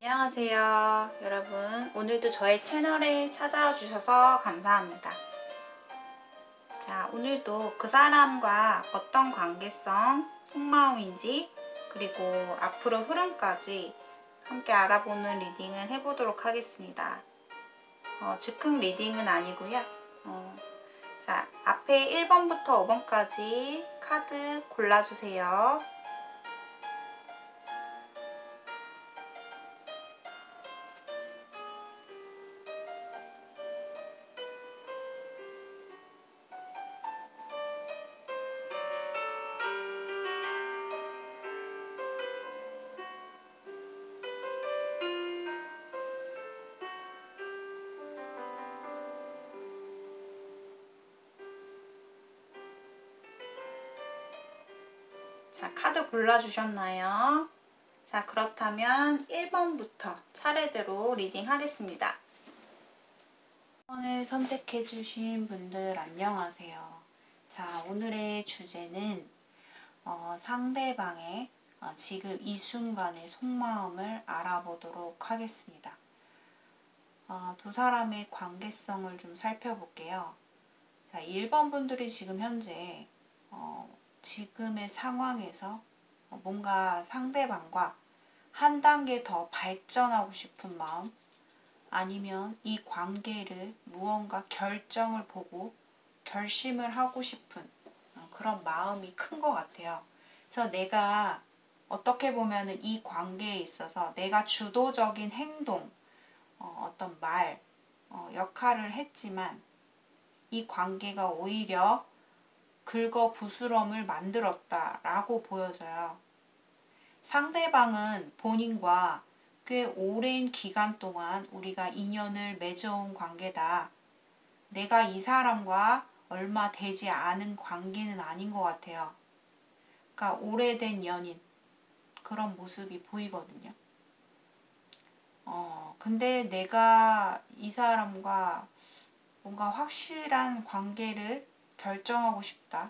안녕하세요 여러분, 오늘도 저의 채널에 찾아와 주셔서 감사합니다. 자, 오늘도 그 사람과 어떤 관계성, 속마음인지 그리고 앞으로 흐름까지 함께 알아보는 리딩을 해보도록 하겠습니다. 즉흥 리딩은 아니고요. 자, 앞에 1번부터 5번까지 카드 골라주세요. 자, 카드 골라주셨나요? 자, 그렇다면 1번부터 차례대로 리딩 하겠습니다. 1번을 선택해 주신 분들 안녕하세요. 자, 오늘의 주제는 상대방의 지금 이 순간의 속마음을 알아보도록 하겠습니다. 두 사람의 관계성을 좀 살펴볼게요. 자, 1번 분들이 지금 현재 지금의 상황에서 뭔가 상대방과 한 단계 더 발전하고 싶은 마음, 아니면 이 관계를 무언가 결정을 보고 결심을 하고 싶은 그런 마음이 큰 것 같아요. 그래서 내가 어떻게 보면 이 관계에 있어서 내가 주도적인 행동, 어떤 말, 역할을 했지만 이 관계가 오히려 긁어부스럼을 만들었다라고 보여져요. 상대방은 본인과 꽤 오랜 기간 동안 우리가 인연을 맺어온 관계다. 내가 이 사람과 얼마 되지 않은 관계는 아닌 것 같아요. 그러니까 오래된 연인, 그런 모습이 보이거든요. 근데 내가 이 사람과 뭔가 확실한 관계를 결정하고 싶다.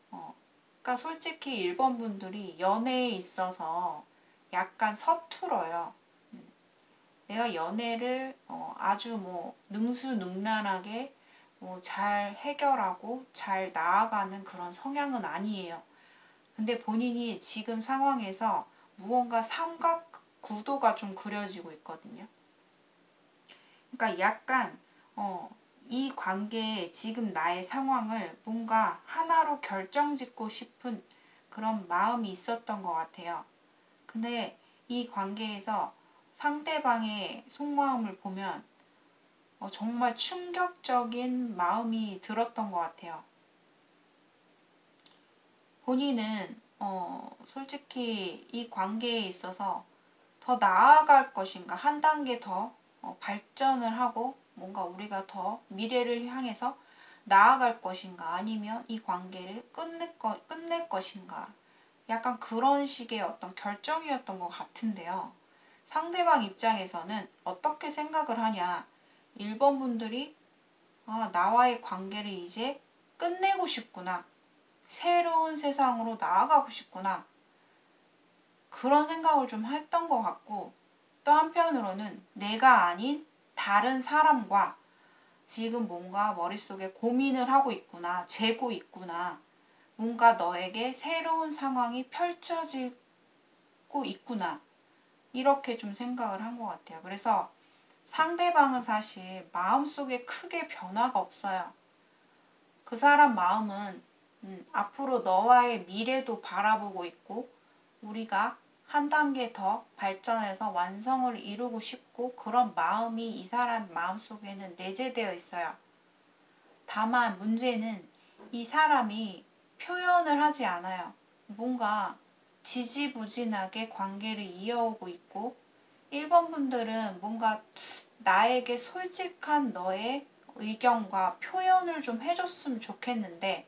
그러니까 솔직히 1번 분들이 연애에 있어서 약간 서툴어요. 내가 연애를 아주 능수능란하게 잘 해결하고 잘 나아가는 그런 성향은 아니에요. 근데 본인이 지금 상황에서 무언가 삼각 구도가 좀 그려지고 있거든요. 그러니까 약간 이 관계에 지금 나의 상황을 뭔가 하나로 결정짓고 싶은 그런 마음이 있었던 것 같아요. 근데 이 관계에서 상대방의 속마음을 보면 정말 충격적인 마음이 들었던 것 같아요. 본인은 솔직히 이 관계에 있어서 더 나아갈 것인가, 한 단계 더 발전을 하고 뭔가 우리가 더 미래를 향해서 나아갈 것인가, 아니면 이 관계를 끝낼 것인가, 약간 그런 식의 어떤 결정이었던 것 같은데요. 상대방 입장에서는 어떻게 생각을 하냐, 1번 분들이 나와의 관계를 이제 끝내고 싶구나, 새로운 세상으로 나아가고 싶구나, 그런 생각을 좀 했던 것 같고, 또 한편으로는 내가 아닌 다른 사람과 지금 뭔가 머릿속에 고민을 하고 있구나, 재고 있구나, 뭔가 너에게 새로운 상황이 펼쳐지고 있구나, 이렇게 좀 생각을 한 것 같아요. 그래서 상대방은 사실 마음속에 크게 변화가 없어요. 그 사람 마음은 앞으로 너와의 미래도 바라보고 있고, 우리가 한 단계 더 발전해서 완성을 이루고 싶고, 그런 마음이 이 사람 마음속에는 내재되어 있어요. 다만 문제는 이 사람이 표현을 하지 않아요. 뭔가 지지부진하게 관계를 이어오고 있고, 1번 분들은 뭔가 나에게 솔직한 너의 의견과 표현을 좀 해줬으면 좋겠는데,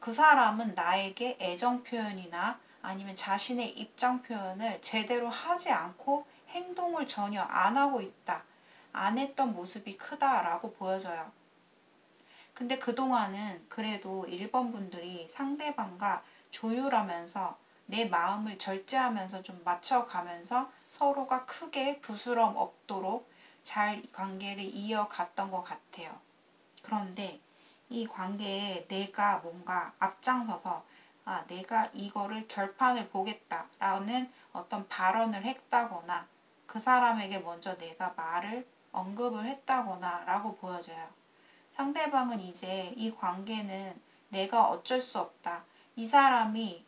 그 사람은 나에게 애정 표현이나 아니면 자신의 입장 표현을 제대로 하지 않고 행동을 전혀 안 하고 있다, 안 했던 모습이 크다라고 보여져요. 근데 그동안은 그래도 1번 분들이 상대방과 조율하면서 내 마음을 절제하면서 좀 맞춰가면서 서로가 크게 부스럼 없도록 잘 관계를 이어갔던 것 같아요. 그런데 이 관계에 내가 뭔가 앞장서서 내가 이거를 결판을 보겠다라는 어떤 발언을 했다거나 그 사람에게 먼저 내가 말을 언급을 했다거나 라고 보여져요. 상대방은 이제 이 관계는 내가 어쩔 수 없다. 이 사람이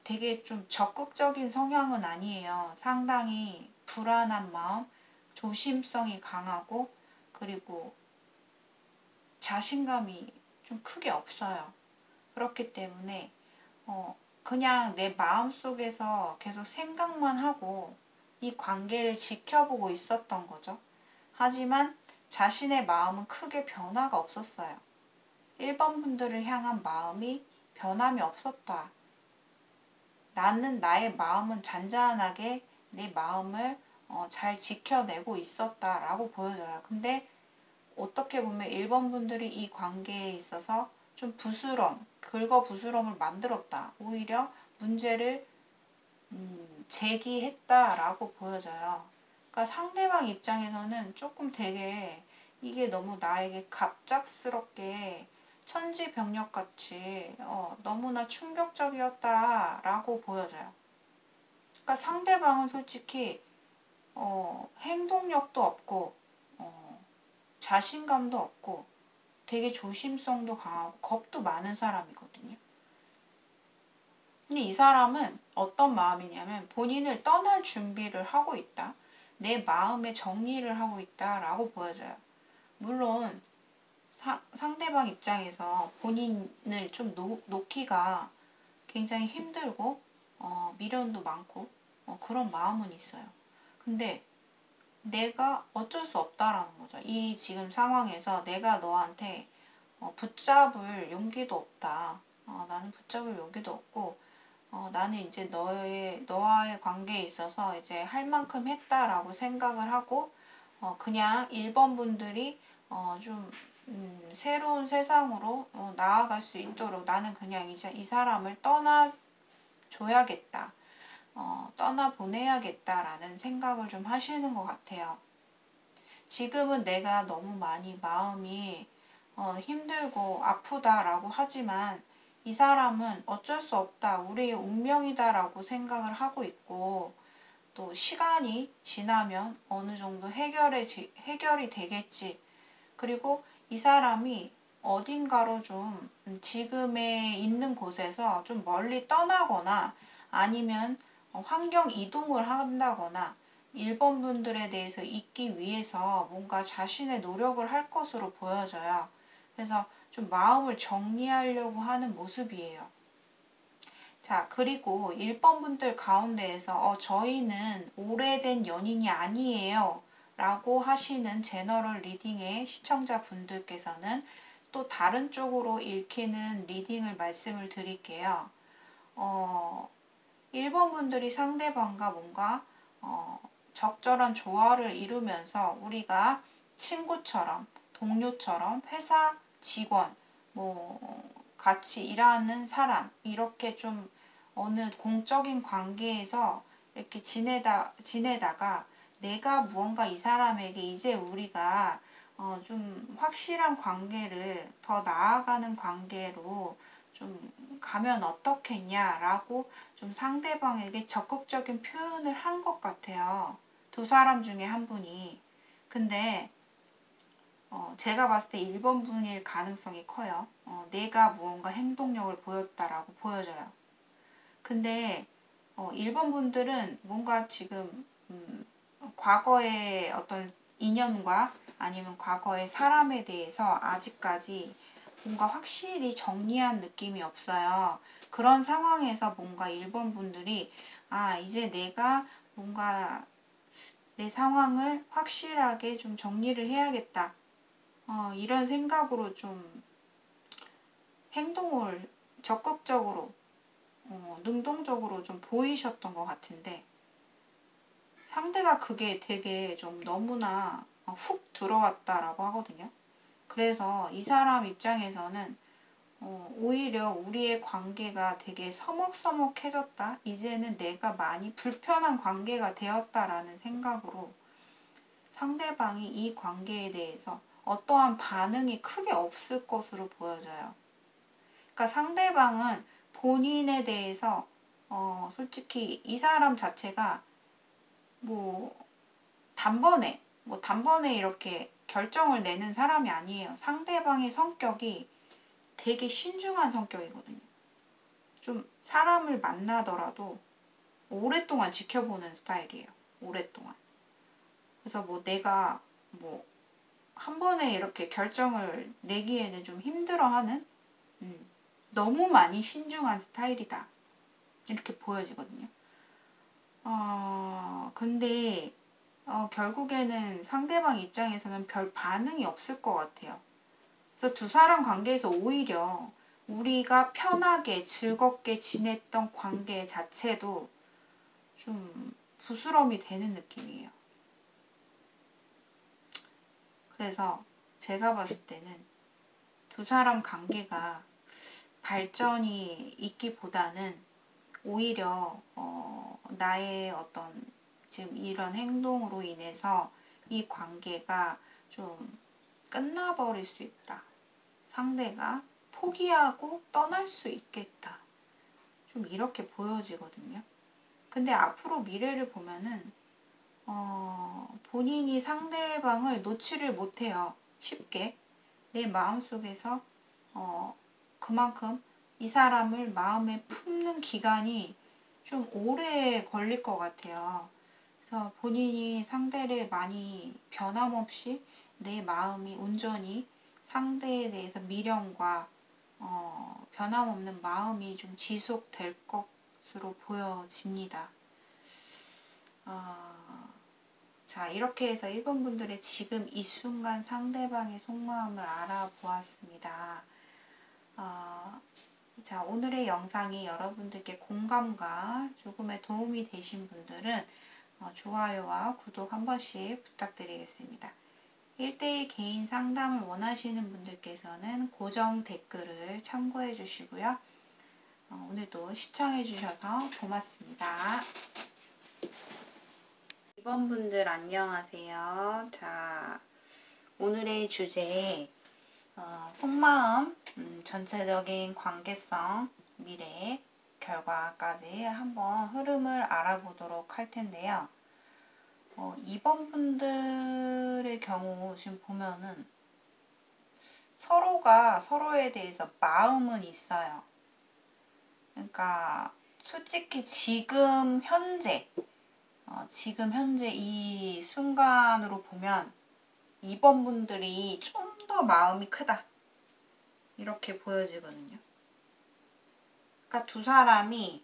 되게 좀 적극적인 성향은 아니에요. 상당히 불안한 마음, 조심성이 강하고 그리고 자신감이 좀 크게 없어요. 그렇기 때문에 그냥 내 마음속에서 계속 생각만 하고 이 관계를 지켜보고 있었던 거죠. 하지만 자신의 마음은 크게 변화가 없었어요. 1번 분들을 향한 마음이 변함이 없었다. 나는 나의 마음은 잔잔하게 내 마음을 잘 지켜내고 있었다라고 보여져요. 근데 어떻게 보면 1번 분들이 이 관계에 있어서 좀 긁어부스럼을 만들었다. 오히려 문제를 제기했다라고 보여져요. 그러니까 상대방 입장에서는 조금 되게 이게 너무 나에게 갑작스럽게 천지병력같이 너무나 충격적이었다라고 보여져요. 그러니까 상대방은 솔직히 행동력도 없고 자신감도 없고 되게 조심성도 강하고 겁도 많은 사람이거든요. 근데 이 사람은 어떤 마음이냐면 본인을 떠날 준비를 하고 있다. 내 마음의 정리를 하고 있다라고 보여져요. 물론 상대방 입장에서 본인을 좀 놓기가 굉장히 힘들고 미련도 많고 그런 마음은 있어요. 근데 내가 어쩔 수 없다라는 거죠. 이 지금 상황에서 내가 너한테 붙잡을 용기도 없다. 나는 붙잡을 용기도 없고 나는 이제 너와의 관계에 있어서 이제 할 만큼 했다라고 생각을 하고 그냥 1번 분들이 좀 새로운 세상으로 나아갈 수 있도록 나는 그냥 이제 이 사람을 떠나줘야겠다. 떠나보내야겠다라는 생각을 좀 하시는 것 같아요. 지금은 내가 너무 많이 마음이 힘들고 아프다라고 하지만 이 사람은 어쩔 수 없다, 우리의 운명이다라고 생각을 하고 있고 또 시간이 지나면 어느 정도 해결이 되겠지. 그리고 이 사람이 어딘가로 좀 지금에 있는 곳에서 좀 멀리 떠나거나 아니면 환경 이동을 한다거나 1번 분들에 대해서 잊기 위해서 뭔가 자신의 노력을 할 것으로 보여져요. 그래서 좀 마음을 정리하려고 하는 모습이에요. 자, 그리고 1번 분들 가운데에서 저희는 오래된 연인이 아니에요 라고 하시는 제너럴 리딩의 시청자분들께서는 또 다른 쪽으로 읽히는 리딩을 말씀을 드릴게요. 1번 분들이 상대방과 뭔가 적절한 조화를 이루면서 우리가 친구처럼, 동료처럼, 회사 직원, 뭐 같이 일하는 사람 이렇게 좀 어느 공적인 관계에서 이렇게 지내다가 내가 무언가 이 사람에게 이제 우리가 좀 확실한 관계를 더 나아가는 관계로 좀 가면 어떻겠냐라고 좀 상대방에게 적극적인 표현을 한 것 같아요. 두 사람 중에 한 분이. 근데 제가 봤을 때 1번 분일 가능성이 커요. 내가 무언가 행동력을 보였다라고 보여져요. 근데 1번 분들은 뭔가 지금 과거의 어떤 인연과 아니면 과거의 사람에 대해서 아직까지 뭔가 확실히 정리한 느낌이 없어요. 그런 상황에서 뭔가 1번 분들이 이제 내가 뭔가 내 상황을 확실하게 좀 정리를 해야겠다. 이런 생각으로 좀 행동을 적극적으로 능동적으로 좀 보이셨던 것 같은데 상대가 그게 되게 좀 너무나 훅 들어왔다라고 하거든요. 그래서 이 사람 입장에서는 오히려 우리의 관계가 되게 서먹서먹해졌다. 이제는 내가 많이 불편한 관계가 되었다라는 생각으로 상대방이 이 관계에 대해서 어떠한 반응이 크게 없을 것으로 보여져요. 그러니까 상대방은 본인에 대해서 솔직히 이 사람 자체가 뭐 단번에 이렇게 결정을 내는 사람이 아니에요. 상대방의 성격이 되게 신중한 성격이거든요. 좀 사람을 만나더라도 오랫동안 지켜보는 스타일이에요. 오랫동안. 그래서 뭐 내가 뭐 한 번에 이렇게 결정을 내기에는 좀 힘들어하는 너무 많이 신중한 스타일이다. 이렇게 보여지거든요. 근데 결국에는 상대방 입장에서는 별 반응이 없을 것 같아요. 그래서 두 사람 관계에서 오히려 우리가 편하게 즐겁게 지냈던 관계 자체도 좀 부스럼이 되는 느낌이에요. 그래서 제가 봤을 때는 두 사람 관계가 발전이 있기보다는 오히려 나의 어떤 지금 이런 행동으로 인해서 이 관계가 좀 끝나버릴 수 있다. 상대가 포기하고 떠날 수 있겠다. 좀 이렇게 보여지거든요. 근데 앞으로 미래를 보면은 본인이 상대방을 놓지를 못해요. 쉽게. 내 마음속에서 그만큼 이 사람을 마음에 품는 기간이 좀 오래 걸릴 것 같아요. 그래서 본인이 상대를 많이 변함없이 내 마음이 온전히 상대에 대해서 미련과 변함없는 마음이 좀 지속될 것으로 보여집니다. 자, 이렇게 해서 1번 분들의 지금 이 순간 상대방의 속마음을 알아보았습니다. 자, 오늘의 영상이 여러분들께 공감과 조금의 도움이 되신 분들은 좋아요와 구독 한 번씩 부탁드리겠습니다. 1대1 개인 상담을 원하시는 분들께서는 고정 댓글을 참고해 주시고요. 오늘도 시청해 주셔서 고맙습니다. 2번 분들 안녕하세요. 자, 오늘의 주제 속마음, 전체적인 관계성, 미래, 결과까지 한번 흐름을 알아보도록 할 텐데요. 2번 분들의 경우 지금 보면은 서로가 서로에 대해서 마음은 있어요. 그러니까 솔직히 지금 현재 이 순간으로 보면 2번 분들이 좀 더 마음이 크다. 이렇게 보여지거든요. 그러니까 두 사람이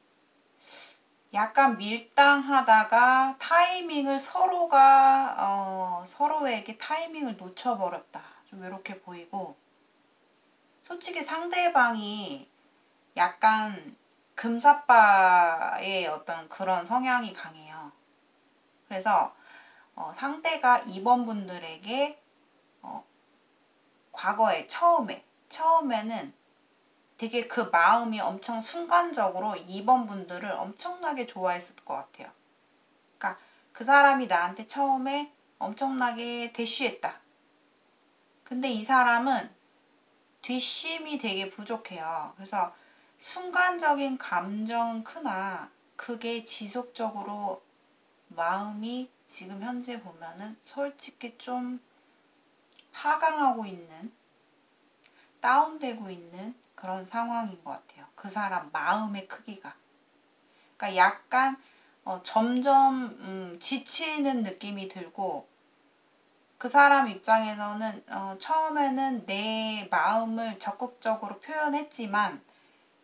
약간 밀당하다가 타이밍을 서로에게 타이밍을 놓쳐버렸다. 좀 이렇게 보이고, 솔직히 상대방이 약간 금사빠의 어떤 그런 성향이 강해요. 그래서 상대가 2번 분들에게 과거에 처음에는 되게 그 마음이 엄청 순간적으로 2번 분들을 엄청나게 좋아했을 것 같아요. 그러니까 그 사람이 나한테 처음에 엄청나게 대쉬했다. 근데 이 사람은 뒷심이 되게 부족해요. 그래서 순간적인 감정은 크나 그게 지속적으로 마음이 지금 현재 보면은 솔직히 좀 하강하고 있는, 다운되고 있는 그런 상황인 것 같아요. 그 사람 마음의 크기가. 그러니까 약간 점점 지치는 느낌이 들고, 그 사람 입장에서는 처음에는 내 마음을 적극적으로 표현했지만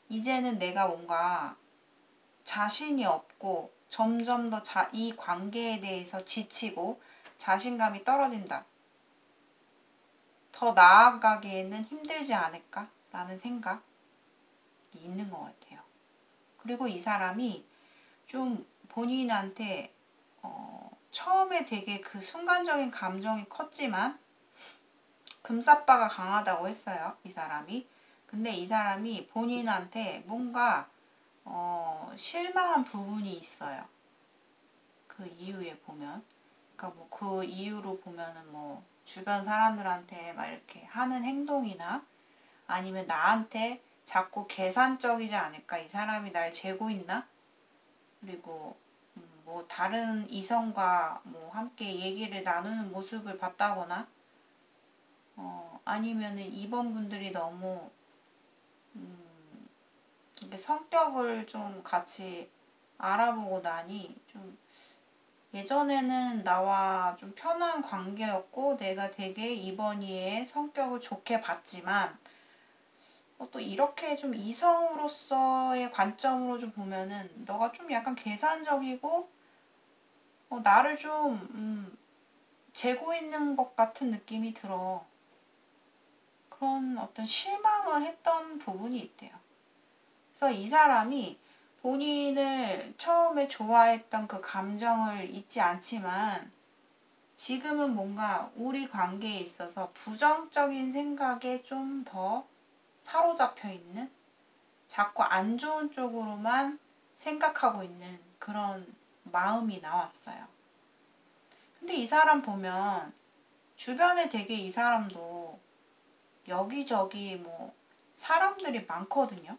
이제는 내가 뭔가 자신이 없고 점점 더 이 관계에 대해서 지치고 자신감이 떨어진다. 더 나아가기에는 힘들지 않을까라는 생각이 있는 것 같아요. 그리고 이 사람이 좀 본인한테 처음에 되게 그 순간적인 감정이 컸지만 금사빠가 강하다고 했어요. 이 사람이. 근데 이 사람이 본인한테 뭔가 실망한 부분이 있어요. 그 이유에 보면. 그러니까 뭐 그 이유로 보면은 뭐 주변 사람들한테 막 이렇게 하는 행동이나 아니면 나한테 자꾸 계산적이지 않을까? 이 사람이 날 재고 있나? 그리고 뭐 다른 이성과 뭐 함께 얘기를 나누는 모습을 봤다거나 아니면은 이번 분들이 너무 이렇게 성격을 좀 같이 알아보고 나니 좀 예전에는 나와 좀 편한 관계였고 내가 되게 이번이의 성격을 좋게 봤지만 또 이렇게 좀 이성으로서의 관점으로 좀 보면은 너가 좀 약간 계산적이고 나를 좀 재고 있는 것 같은 느낌이 들어. 그런 어떤 실망을 했던 부분이 있대요. 그래서 이 사람이 본인을 처음에 좋아했던 그 감정을 잊지 않지만 지금은 뭔가 우리 관계에 있어서 부정적인 생각에 좀 더 사로잡혀 있는 자꾸 안 좋은 쪽으로만 생각하고 있는 그런 마음이 나왔어요. 근데 이 사람 보면 주변에 되게 이 사람도 여기저기 뭐 사람들이 많거든요.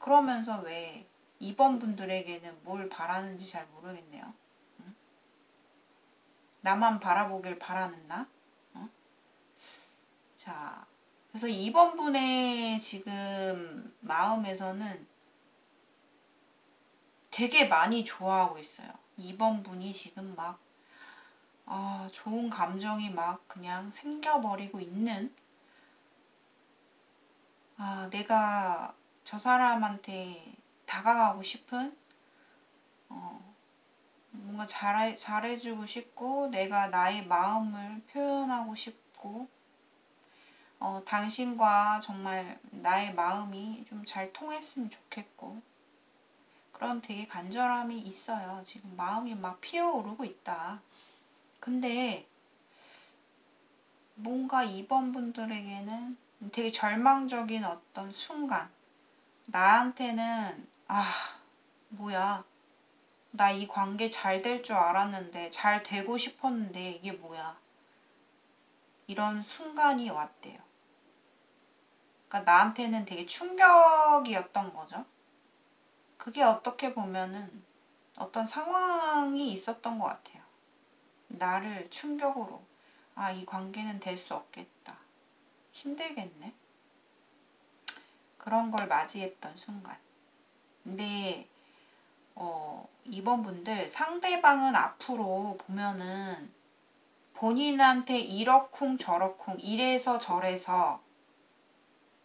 그러면서 왜 이번 분들에게는 뭘 바라는지 잘 모르겠네요. 응? 나만 바라보길 바라는 나? 어? 자, 그래서 이번 분의 지금 마음에서는 되게 많이 좋아하고 있어요. 이번 분이 지금 막 좋은 감정이 막 그냥 생겨버리고 있는 내가 저 사람한테 다가가고 싶은 뭔가 잘해주고 싶고 내가 나의 마음을 표현하고 싶고 당신과 정말 나의 마음이 좀 잘 통했으면 좋겠고 그런 되게 간절함이 있어요. 지금 마음이 막 피어오르고 있다. 근데 뭔가 이번 분들에게는 되게 절망적인 어떤 순간 나한테는 뭐야 나 이 관계 잘 될 줄 알았는데 잘 되고 싶었는데 이게 뭐야 이런 순간이 왔대요. 그러니까 나한테는 되게 충격이었던 거죠. 그게 어떻게 보면은 어떤 상황이 있었던 것 같아요. 나를 충격으로 이 관계는 될 수 없겠다. 힘들겠네. 그런 걸 맞이했던 순간. 근데 이번 분들 상대방은 앞으로 보면은 본인한테 이러쿵 저러쿵 이래서 저래서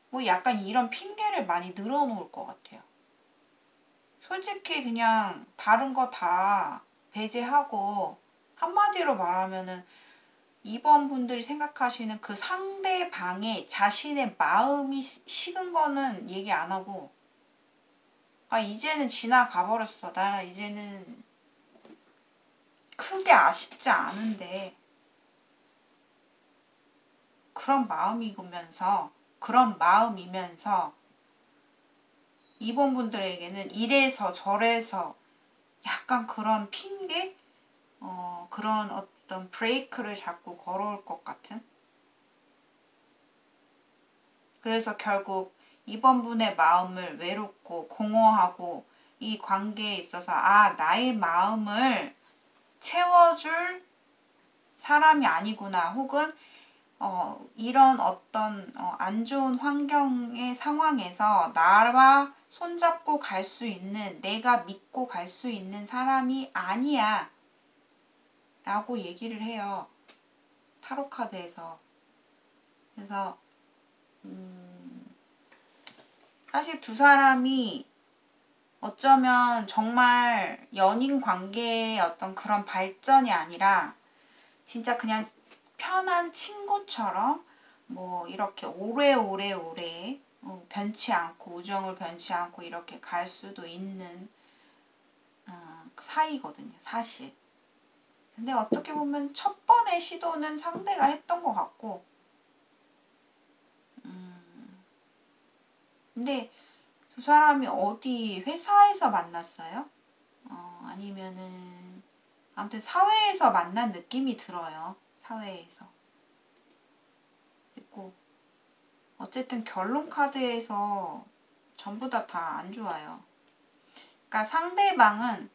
뭐 약간 이런 핑계를 많이 늘어놓을 것 같아요. 솔직히 그냥 다른 거 다 배제하고 한마디로 말하면은 이번 분들이 생각하시는 그 상대방의 자신의 마음이 식은 거는 얘기 안 하고 이제는 지나가 버렸어. 나 이제는 크게 아쉽지 않은데 그런 마음이면서 이번 분들에게는 이래서 저래서 약간 그런 핑계 그런 어떤 브레이크를 자꾸 걸어올 것 같은 그래서 결국 이번 분의 마음을 외롭고 공허하고 이 관계에 있어서 나의 마음을 채워줄 사람이 아니구나 혹은 이런 어떤 안 좋은 환경의 상황에서 나와 손잡고 갈 수 있는 내가 믿고 갈 수 있는 사람이 아니야 라고 얘기를 해요. 타로 카드에서. 그래서 사실 두 사람이 어쩌면 정말 연인 관계의 어떤 그런 발전이 아니라 진짜 그냥 편한 친구처럼 뭐 이렇게 오래 변치 않고 우정을 변치 않고 이렇게 갈 수도 있는 사이거든요, 사실. 근데 어떻게 보면 첫 번의 시도는 상대가 했던 것 같고 근데 두 사람이 어디 회사에서 만났어요? 아니면은 아무튼 사회에서 만난 느낌이 들어요. 사회에서. 그리고 어쨌든 결론 카드에서 전부 다 안 좋아요. 그러니까 상대방은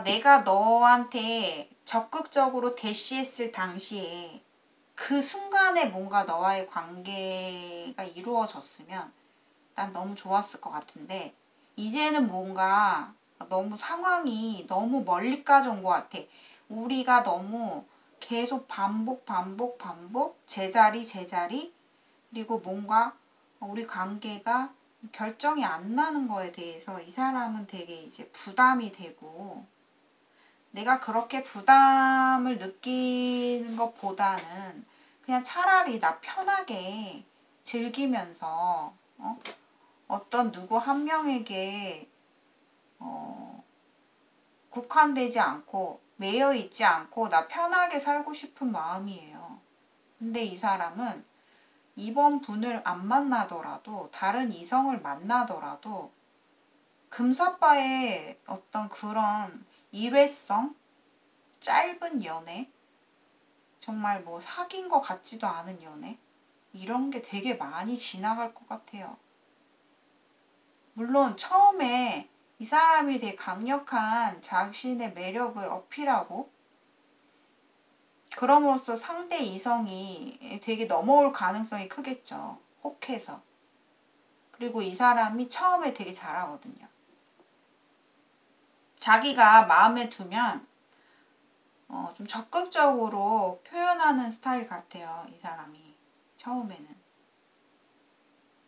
내가 너한테 적극적으로 대시했을 당시에 그 순간에 뭔가 너와의 관계가 이루어졌으면 난 너무 좋았을 것 같은데 이제는 뭔가 너무 상황이 너무 멀리까지 온 것 같아. 우리가 너무 계속 반복 제자리 그리고 뭔가 우리 관계가 결정이 안 나는 거에 대해서 이 사람은 되게 이제 부담이 되고 내가 그렇게 부담을 느끼는 것보다는 그냥 차라리 나 편하게 즐기면서 어떤 누구 한 명에게 국한되지 않고 매여 있지 않고 나 편하게 살고 싶은 마음이에요. 근데 이 사람은 이번 분을 안 만나더라도 다른 이성을 만나더라도 금사빠의 어떤 그런 일회성, 짧은 연애, 정말 뭐 사귄 것 같지도 않은 연애 이런 게 되게 많이 지나갈 것 같아요. 물론 처음에 이 사람이 되게 강력한 자신의 매력을 어필하고 그럼으로써 상대 이성이 되게 넘어올 가능성이 크겠죠. 혹해서. 그리고 이 사람이 처음에 되게 잘하거든요. 자기가 마음에 두면 좀 적극적으로 표현하는 스타일 같아요. 이 사람이 처음에는.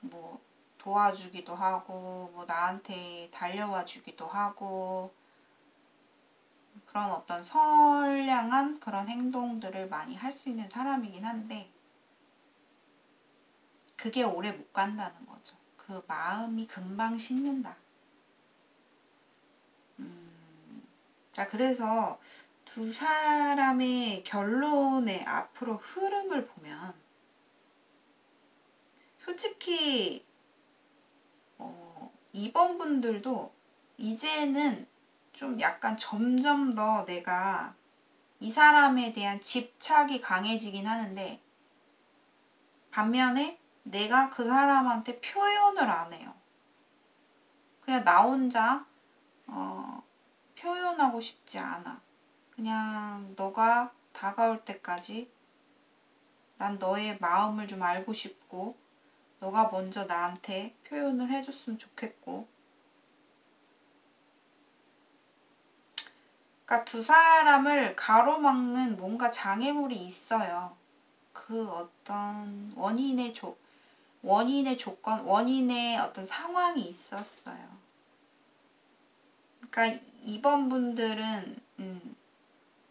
뭐 도와주기도 하고 뭐 나한테 달려와 주기도 하고 그런 어떤 선량한 그런 행동들을 많이 할 수 있는 사람이긴 한데 그게 오래 못 간다는 거죠. 그 마음이 금방 식는다. 자, 그래서 두 사람의 결론의 앞으로 흐름을 보면 솔직히 2번 분들도 이제는 좀 약간 점점 더 내가 이 사람에 대한 집착이 강해지긴 하는데 반면에 내가 그 사람한테 표현을 안 해요. 그냥 나 혼자 표현하고 싶지 않아. 그냥 너가 다가올 때까지 난 너의 마음을 좀 알고 싶고 너가 먼저 나한테 표현을 해줬으면 좋겠고 그러니까 두 사람을 가로막는 뭔가 장애물이 있어요. 그 어떤 원인의 조건, 원인의 어떤 상황이 있었어요. 그러니까 이번 분들은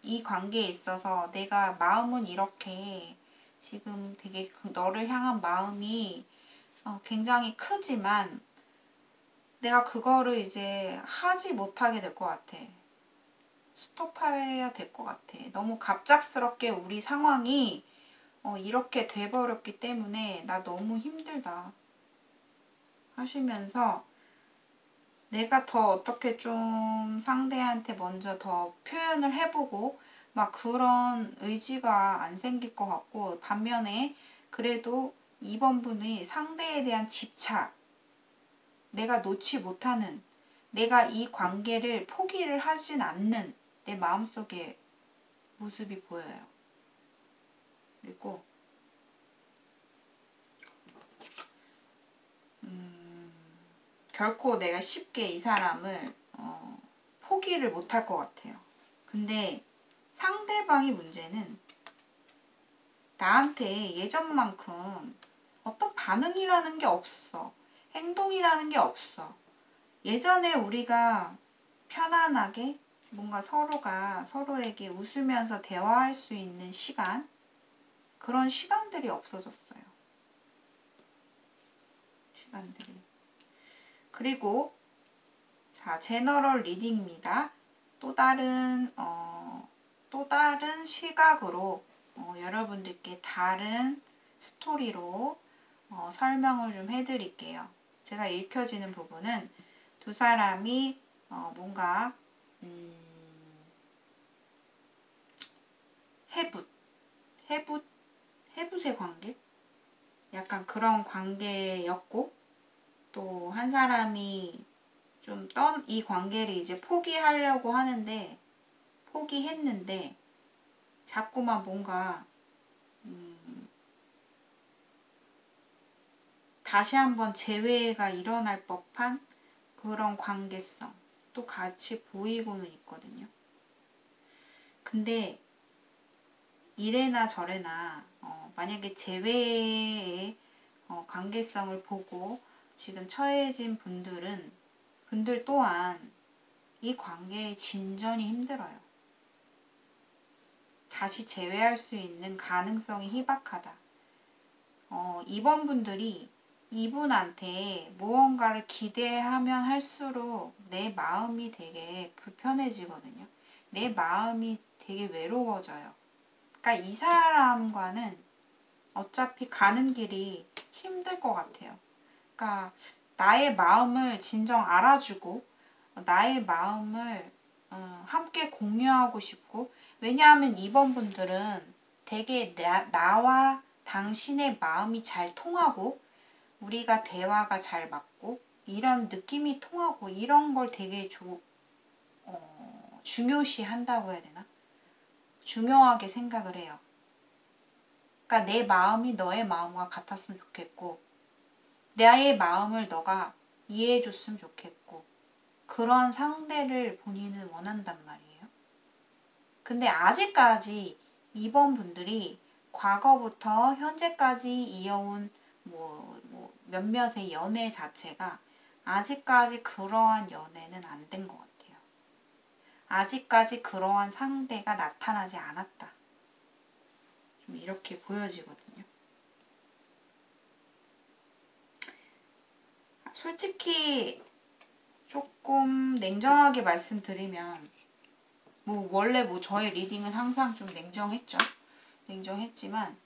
이 관계에 있어서 내가 마음은 이렇게 지금 되게 너를 향한 마음이 굉장히 크지만 내가 그거를 이제 하지 못하게 될 것 같아. 스톱해야 될 것 같아. 너무 갑작스럽게 우리 상황이 이렇게 돼버렸기 때문에 나 너무 힘들다 하시면서 내가 더 어떻게 좀 상대한테 먼저 더 표현을 해보고 막 그런 의지가 안 생길 것 같고 반면에 그래도 이번 분이 상대에 대한 집착 내가 놓지 못하는 내가 이 관계를 포기를 하진 않는 내 마음속에 모습이 보여요. 그리고 결코 내가 쉽게 이 사람을 포기를 못할 것 같아요. 근데 상대방의 문제는 나한테 예전만큼 어떤 반응이라는 게 없어. 행동이라는 게 없어. 예전에 우리가 편안하게 뭔가 서로가 서로에게 웃으면서 대화할 수 있는 시간 그런 시간들이 없어졌어요. 시간들이. 그리고 자, 제너럴 리딩입니다. 또 다른 시각으로 여러분들께 다른 스토리로 설명을 좀 해드릴게요. 제가 읽혀지는 부분은 두 사람이 뭔가 해붓의 관계? 약간 그런 관계였고, 또 한 사람이 좀 이 관계를 이제 포기하려고 하는데, 포기했는데, 자꾸만 뭔가, 다시 한번 재회가 일어날 법한 그런 관계성, 또 같이 보이고는 있거든요. 근데, 이래나 저래나, 만약에 재회의 관계성을 보고 지금 처해진 분들 또한 이 관계의 진전이 힘들어요. 다시 재회할 수 있는 가능성이 희박하다. 이번 분들이 이분한테 무언가를 기대하면 할수록 내 마음이 되게 불편해지거든요. 내 마음이 되게 외로워져요. 그러니까 이 사람과는 어차피 가는 길이 힘들 것 같아요. 그러니까 나의 마음을 진정 알아주고 나의 마음을 함께 공유하고 싶고, 왜냐하면 이번 분들은 되게 나와 당신의 마음이 잘 통하고 우리가 대화가 잘 맞고 이런 느낌이 통하고 이런 걸 되게 중요시 한다고 해야 되나? 중요하게 생각을 해요. 그러니까 내 마음이 너의 마음과 같았으면 좋겠고, 나의 마음을 너가 이해해 줬으면 좋겠고, 그런 상대를 본인은 원한단 말이에요. 근데 아직까지 이번 분들이 과거부터 현재까지 이어온 몇몇의 연애 자체가 아직까지 그러한 연애는 안 된 것 같아요. 아직까지 그러한 상대가 나타나지 않았다. 좀 이렇게 보여지거든요. 솔직히 조금 냉정하게 말씀드리면, 원래 저의 리딩은 항상 좀 냉정했죠. 냉정했지만,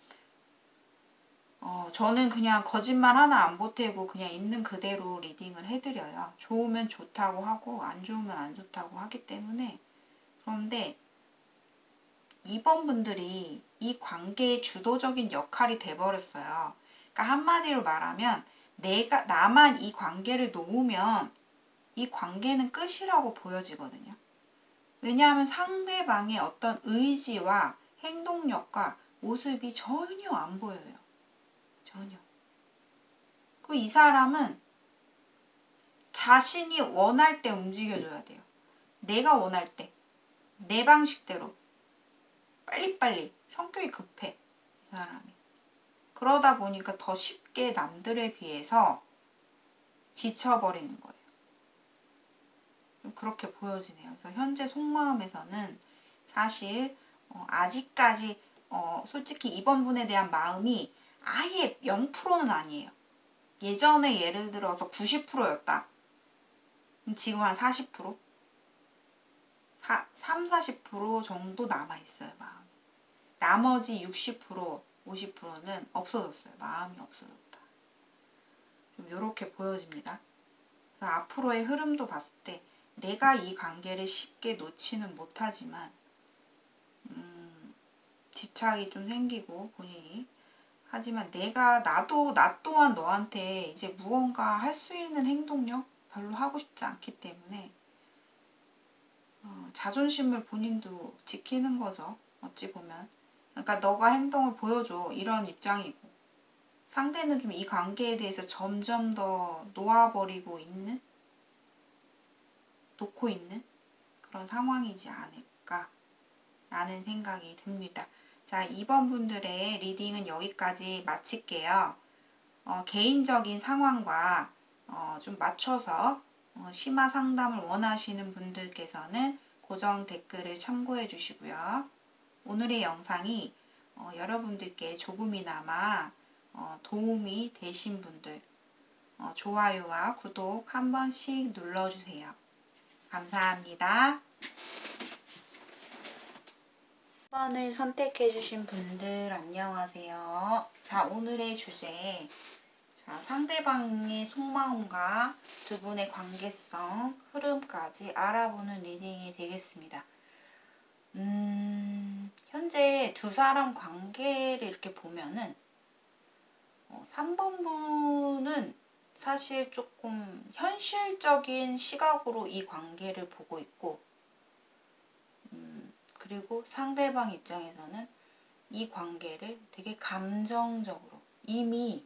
저는 그냥 거짓말 하나 안 보태고 그냥 있는 그대로 리딩을 해드려요. 좋으면 좋다고 하고 안 좋으면 안 좋다고 하기 때문에. 그런데 이번 분들이 이 관계의 주도적인 역할이 돼버렸어요. 그러니까 한마디로 말하면 나만 이 관계를 놓으면 이 관계는 끝이라고 보여지거든요. 왜냐하면 상대방의 어떤 의지와 행동력과 모습이 전혀 안 보여요. 전혀. 이 사람은 자신이 원할 때 움직여줘야 돼요. 내가 원할 때. 내 방식대로. 빨리빨리. 성격이 급해. 이 사람이. 그러다 보니까 더 쉽게 남들에 비해서 지쳐버리는 거예요. 좀 그렇게 보여지네요. 그래서 현재 속마음에서는 사실 아직까지 솔직히 이번 분에 대한 마음이 아예 0%는 아니에요. 예전에 예를 들어서 90%였다. 지금 한 40%? 40% 정도 남아있어요, 마음이. 나머지 60%, 50%는 없어졌어요. 마음이 없어졌다. 좀 이렇게 보여집니다. 그래서 앞으로의 흐름도 봤을 때 내가 이 관계를 쉽게 놓지는 못하지만 집착이 좀 생기고 본인이, 하지만 나 또한 너한테 이제 무언가 할 수 있는 행동력 별로 하고 싶지 않기 때문에 자존심을 본인도 지키는 거죠. 어찌 보면. 그러니까 너가 행동을 보여줘 이런 입장이고, 상대는 좀 이 관계에 대해서 점점 더 놓고 있는 그런 상황이지 않을까 라는 생각이 듭니다. 자, 이번 분들의 리딩은 여기까지 마칠게요. 개인적인 상황과 좀 맞춰서 심화 상담을 원하시는 분들께서는 고정 댓글을 참고해 주시고요. 오늘의 영상이 여러분들께 조금이나마 도움이 되신 분들, 좋아요와 구독 한 번씩 눌러주세요. 감사합니다. 1번을 선택해 주신 분들 안녕하세요. 자, 오늘의 주제, 자, 상대방의 속마음과 두 분의 관계성, 흐름까지 알아보는 리딩이 되겠습니다. 현재 두 사람 관계를 이렇게 보면은 3번 분은 사실 조금 현실적인 시각으로 이 관계를 보고 있고, 그리고 상대방 입장에서는 이 관계를 되게 감정적으로 이미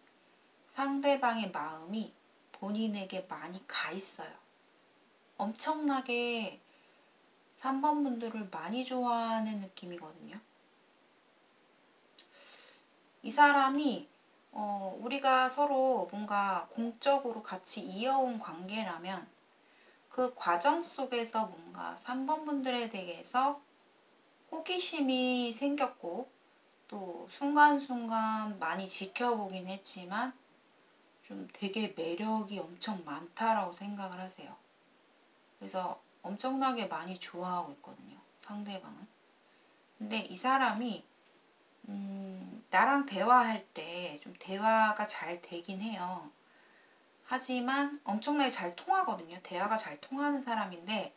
상대방의 마음이 본인에게 많이 가 있어요. 엄청나게 3번 분들을 많이 좋아하는 느낌이거든요. 이 사람이 우리가 서로 뭔가 공적으로 같이 이어온 관계라면 그 과정 속에서 뭔가 3번 분들에 대해서 호기심이 생겼고 또 순간순간 많이 지켜보긴 했지만 좀 되게 매력이 엄청 많다라고 생각을 하세요. 그래서 엄청나게 많이 좋아하고 있거든요, 상대방은. 근데 이 사람이 나랑 대화할 때 좀 대화가 잘 되긴 해요. 하지만 엄청나게 잘 통하거든요. 대화가 잘 통하는 사람인데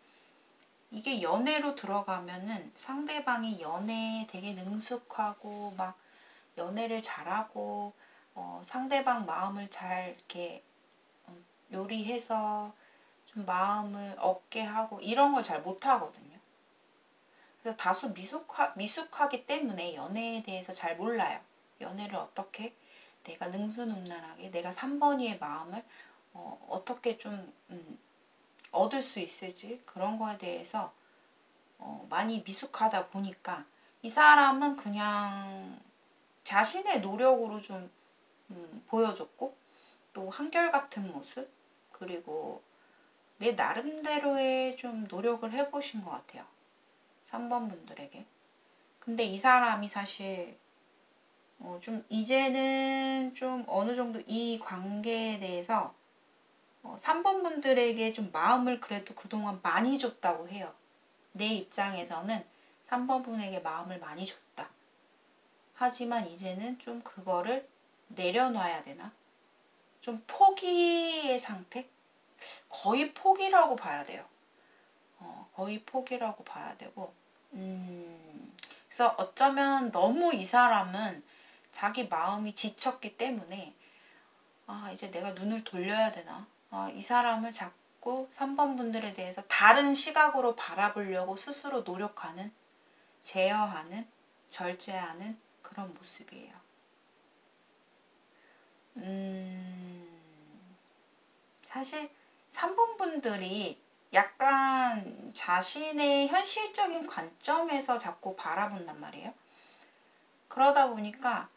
이게 연애로 들어가면은 상대방이 연애에 되게 능숙하고 막 연애를 잘하고 상대방 마음을 잘 이렇게 요리해서 좀 마음을 얻게 하고 이런 걸 잘 못하거든요. 그래서 다소 미숙하기 때문에 연애에 대해서 잘 몰라요. 연애를 어떻게 내가 능수능란하게 내가 3번이의 마음을 어떻게 좀 얻을 수 있을지 그런 거에 대해서 많이 미숙하다 보니까 이 사람은 그냥 자신의 노력으로 좀 보여줬고 또 한결같은 모습 그리고 내 나름대로의 좀 노력을 해보신 것 같아요. 3번 분들에게. 근데 이 사람이 사실 좀 이제는 좀 어느 정도 이 관계에 대해서 3번 분들에게 좀 마음을 그래도 그동안 많이 줬다고 해요. 내 입장에서는 3번 분에게 마음을 많이 줬다. 하지만 이제는 좀 그거를 내려놔야 되나? 좀 포기의 상태? 거의 포기라고 봐야 돼요. 거의 포기라고 봐야 되고 그래서 어쩌면 너무 이 사람은 자기 마음이 지쳤기 때문에 이제 내가 눈을 돌려야 되나? 이 사람을 자꾸 3번 분들에 대해서 다른 시각으로 바라보려고 스스로 노력하는, 제어하는, 절제하는 그런 모습이에요. 사실 3번 분들이 약간 자신의 현실적인 관점에서 자꾸 바라본단 말이에요. 그러다 보니까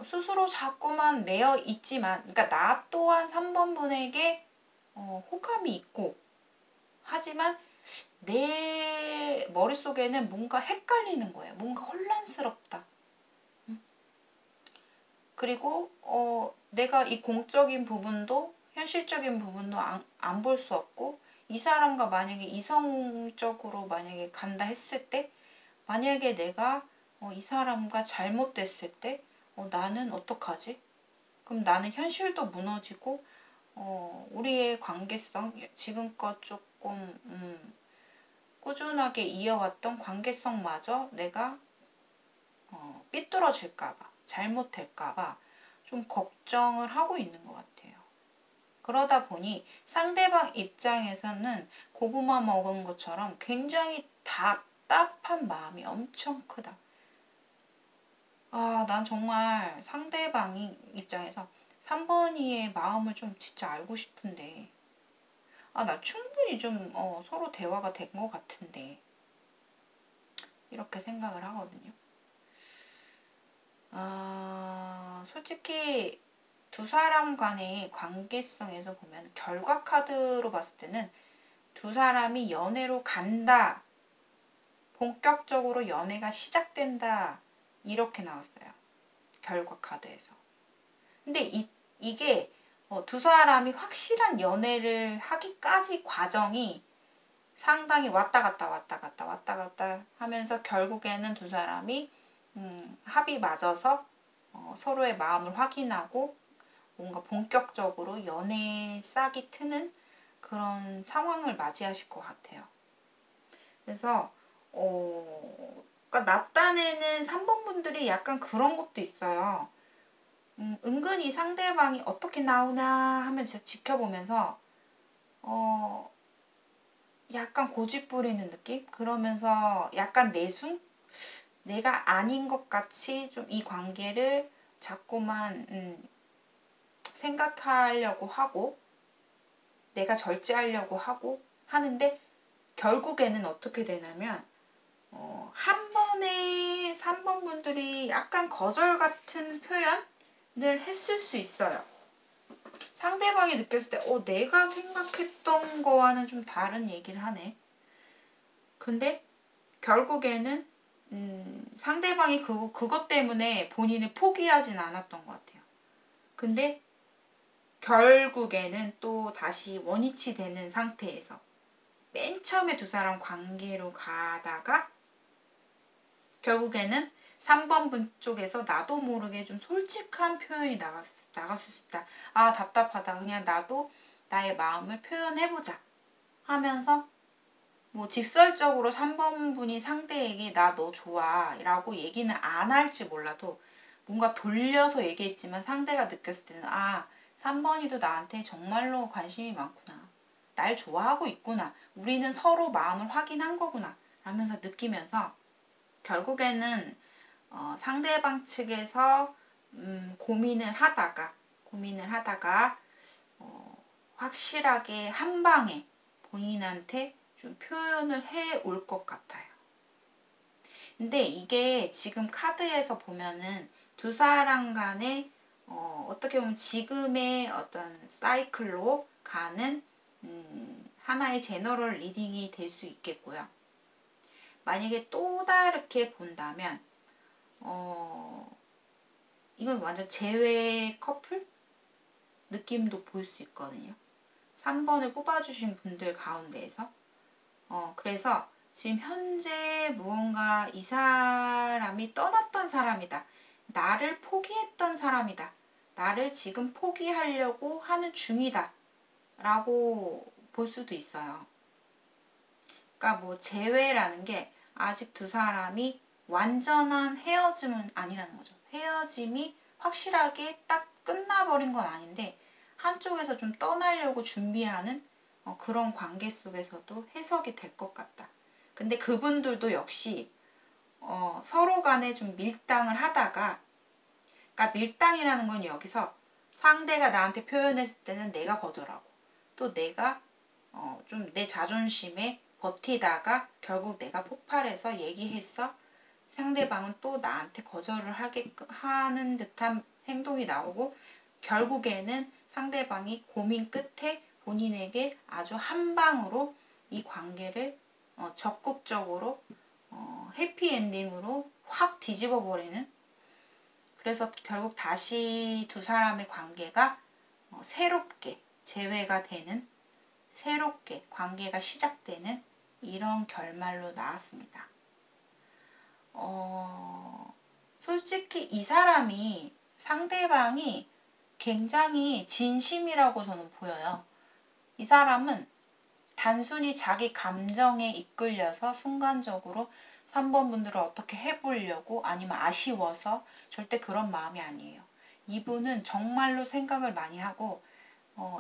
스스로 자꾸만 매여 있지만, 그러니까 나 또한 3번 분에게 호감이 있고, 하지만 내 머릿속에는 뭔가 헷갈리는 거예요. 뭔가 혼란스럽다. 그리고 내가 이 공적인 부분도 현실적인 부분도 안 볼 수 없고 이 사람과 만약에 이성적으로 만약에 간다 했을 때 만약에 내가 이 사람과 잘못됐을 때 나는 어떡하지? 그럼 나는 현실도 무너지고 우리의 관계성 지금껏 조금 꾸준하게 이어왔던 관계성마저 내가 삐뚤어질까봐 잘못될까봐 좀 걱정을 하고 있는 것 같아요. 그러다 보니 상대방 입장에서는 고구마 먹은 것처럼 굉장히 답답한 마음이 엄청 크다. 난 정말 상대방이 입장에서 3번이의 마음을 좀 진짜 알고 싶은데 나 충분히 좀 서로 대화가 된 것 같은데 이렇게 생각을 하거든요. 솔직히 두 사람 간의 관계성에서 보면 결과 카드로 봤을 때는 두 사람이 연애로 간다, 본격적으로 연애가 시작된다 이렇게 나왔어요. 결과 카드에서. 근데 이게 두 사람이 확실한 연애를 하기까지 과정이 상당히 왔다 갔다 하면서 결국에는 두 사람이 합이 맞아서 서로의 마음을 확인하고 뭔가 본격적으로 연애에 싹이 트는 그런 상황을 맞이하실 것 같아요. 그래서 그러니까 낮단에는 3번 분들이 약간 그런 것도 있어요. 은근히 상대방이 어떻게 나오나 하면서 지켜보면서 약간 고집 부리는 느낌? 그러면서 약간 내숭? 내가 아닌 것 같이 좀 이 관계를 자꾸만 생각하려고 하고 내가 절제하려고 하고 하는데 결국에는 어떻게 되냐면 한 번에 3번 분들이 약간 거절 같은 표현을 했을 수 있어요. 상대방이 느꼈을 때 내가 생각했던 거와는 좀 다른 얘기를 하네. 근데 결국에는 상대방이 그것 때문에 본인을 포기하진 않았던 것 같아요. 근데 결국에는 또 다시 원위치 되는 상태에서 맨 처음에 두 사람 관계로 가다가 결국에는 3번 분 쪽에서 나도 모르게 좀 솔직한 표현이 나갔을 수 있다. 아, 답답하다. 그냥 나도 나의 마음을 표현해보자 하면서 뭐 직설적으로 3번 분이 상대에게 나 너 좋아 라고 얘기는 안 할지 몰라도 뭔가 돌려서 얘기했지만 상대가 느꼈을 때는 3번이도 나한테 정말로 관심이 많구나. 날 좋아하고 있구나. 우리는 서로 마음을 확인한 거구나. 라면서 느끼면서 결국에는 상대방 측에서 고민을 하다가 확실하게 한 방에 본인한테 좀 표현을 해 올 것 같아요. 근데 이게 지금 카드에서 보면은 두 사람 간의 어떻게 보면 지금의 어떤 사이클로 가는 하나의 제너럴 리딩이 될 수 있겠고요. 만약에 또 다르게 본다면 이건 완전 제외 커플 느낌도 볼 수 있거든요. 3번을 뽑아주신 분들 가운데에서 그래서 지금 현재 무언가 이 사람이 떠났던 사람이다. 나를 포기했던 사람이다. 나를 지금 포기하려고 하는 중이다. 라고 볼 수도 있어요. 그러니까 뭐 재회라는 게 아직 두 사람이 완전한 헤어짐은 아니라는 거죠. 헤어짐이 확실하게 딱 끝나버린 건 아닌데 한쪽에서 좀 떠나려고 준비하는 그런 관계 속에서도 해석이 될 것 같다. 근데 그분들도 역시 서로 간에 좀 밀당을 하다가 그러니까 밀당이라는 건 여기서 상대가 나한테 표현했을 때는 내가 거절하고 또 내가 좀 내 자존심에 버티다가 결국 내가 폭발해서 얘기했어. 상대방은 또 나한테 거절을 하는 듯한 행동이 나오고 결국에는 상대방이 고민 끝에 본인에게 아주 한 방으로 이 관계를 적극적으로 해피엔딩으로 확 뒤집어 버리는 그래서 결국 다시 두 사람의 관계가 새롭게 재회가 되는 새롭게 관계가 시작되는 이런 결말로 나왔습니다. 솔직히 이 사람이 상대방이 굉장히 진심이라고 저는 보여요. 이 사람은 단순히 자기 감정에 이끌려서 순간적으로 3번 분들을 어떻게 해보려고 아니면 아쉬워서 절대 그런 마음이 아니에요. 이분은 정말로 생각을 많이 하고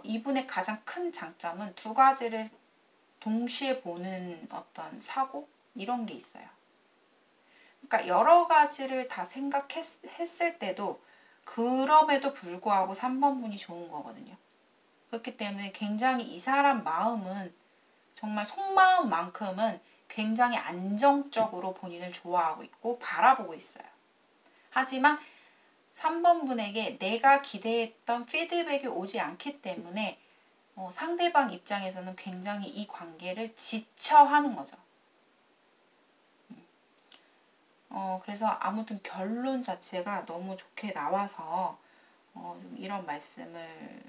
이분의 가장 큰 장점은 두 가지를 동시에 보는 어떤 사고 이런 게 있어요. 그러니까 여러 가지를 다 생각했을 때도 그럼에도 불구하고 3번 분이 좋은 거거든요. 그렇기 때문에 굉장히 이 사람 마음은 정말 속마음만큼은 굉장히 안정적으로 본인을 좋아하고 있고 바라보고 있어요. 하지만 3번 분에게 내가 기대했던 피드백이 오지 않기 때문에 상대방 입장에서는 굉장히 이 관계를 지쳐하는 거죠. 그래서 아무튼 결론 자체가 너무 좋게 나와서 좀 이런 말씀을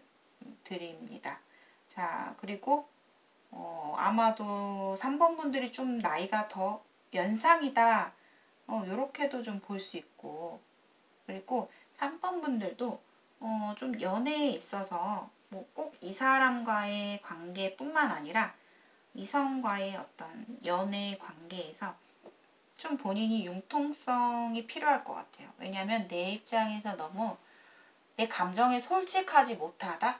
드립니다. 자, 그리고 아마도 3번 분들이 좀 나이가 더 연상이다. 요렇게도 좀 볼 수 있고 그리고 3번 분들도 좀 연애에 있어서 뭐 꼭 이 사람과의 관계뿐만 아니라 이성과의 어떤 연애 관계에서 좀 본인이 융통성이 필요할 것 같아요. 왜냐하면 내 입장에서 너무 내 감정에 솔직하지 못하다.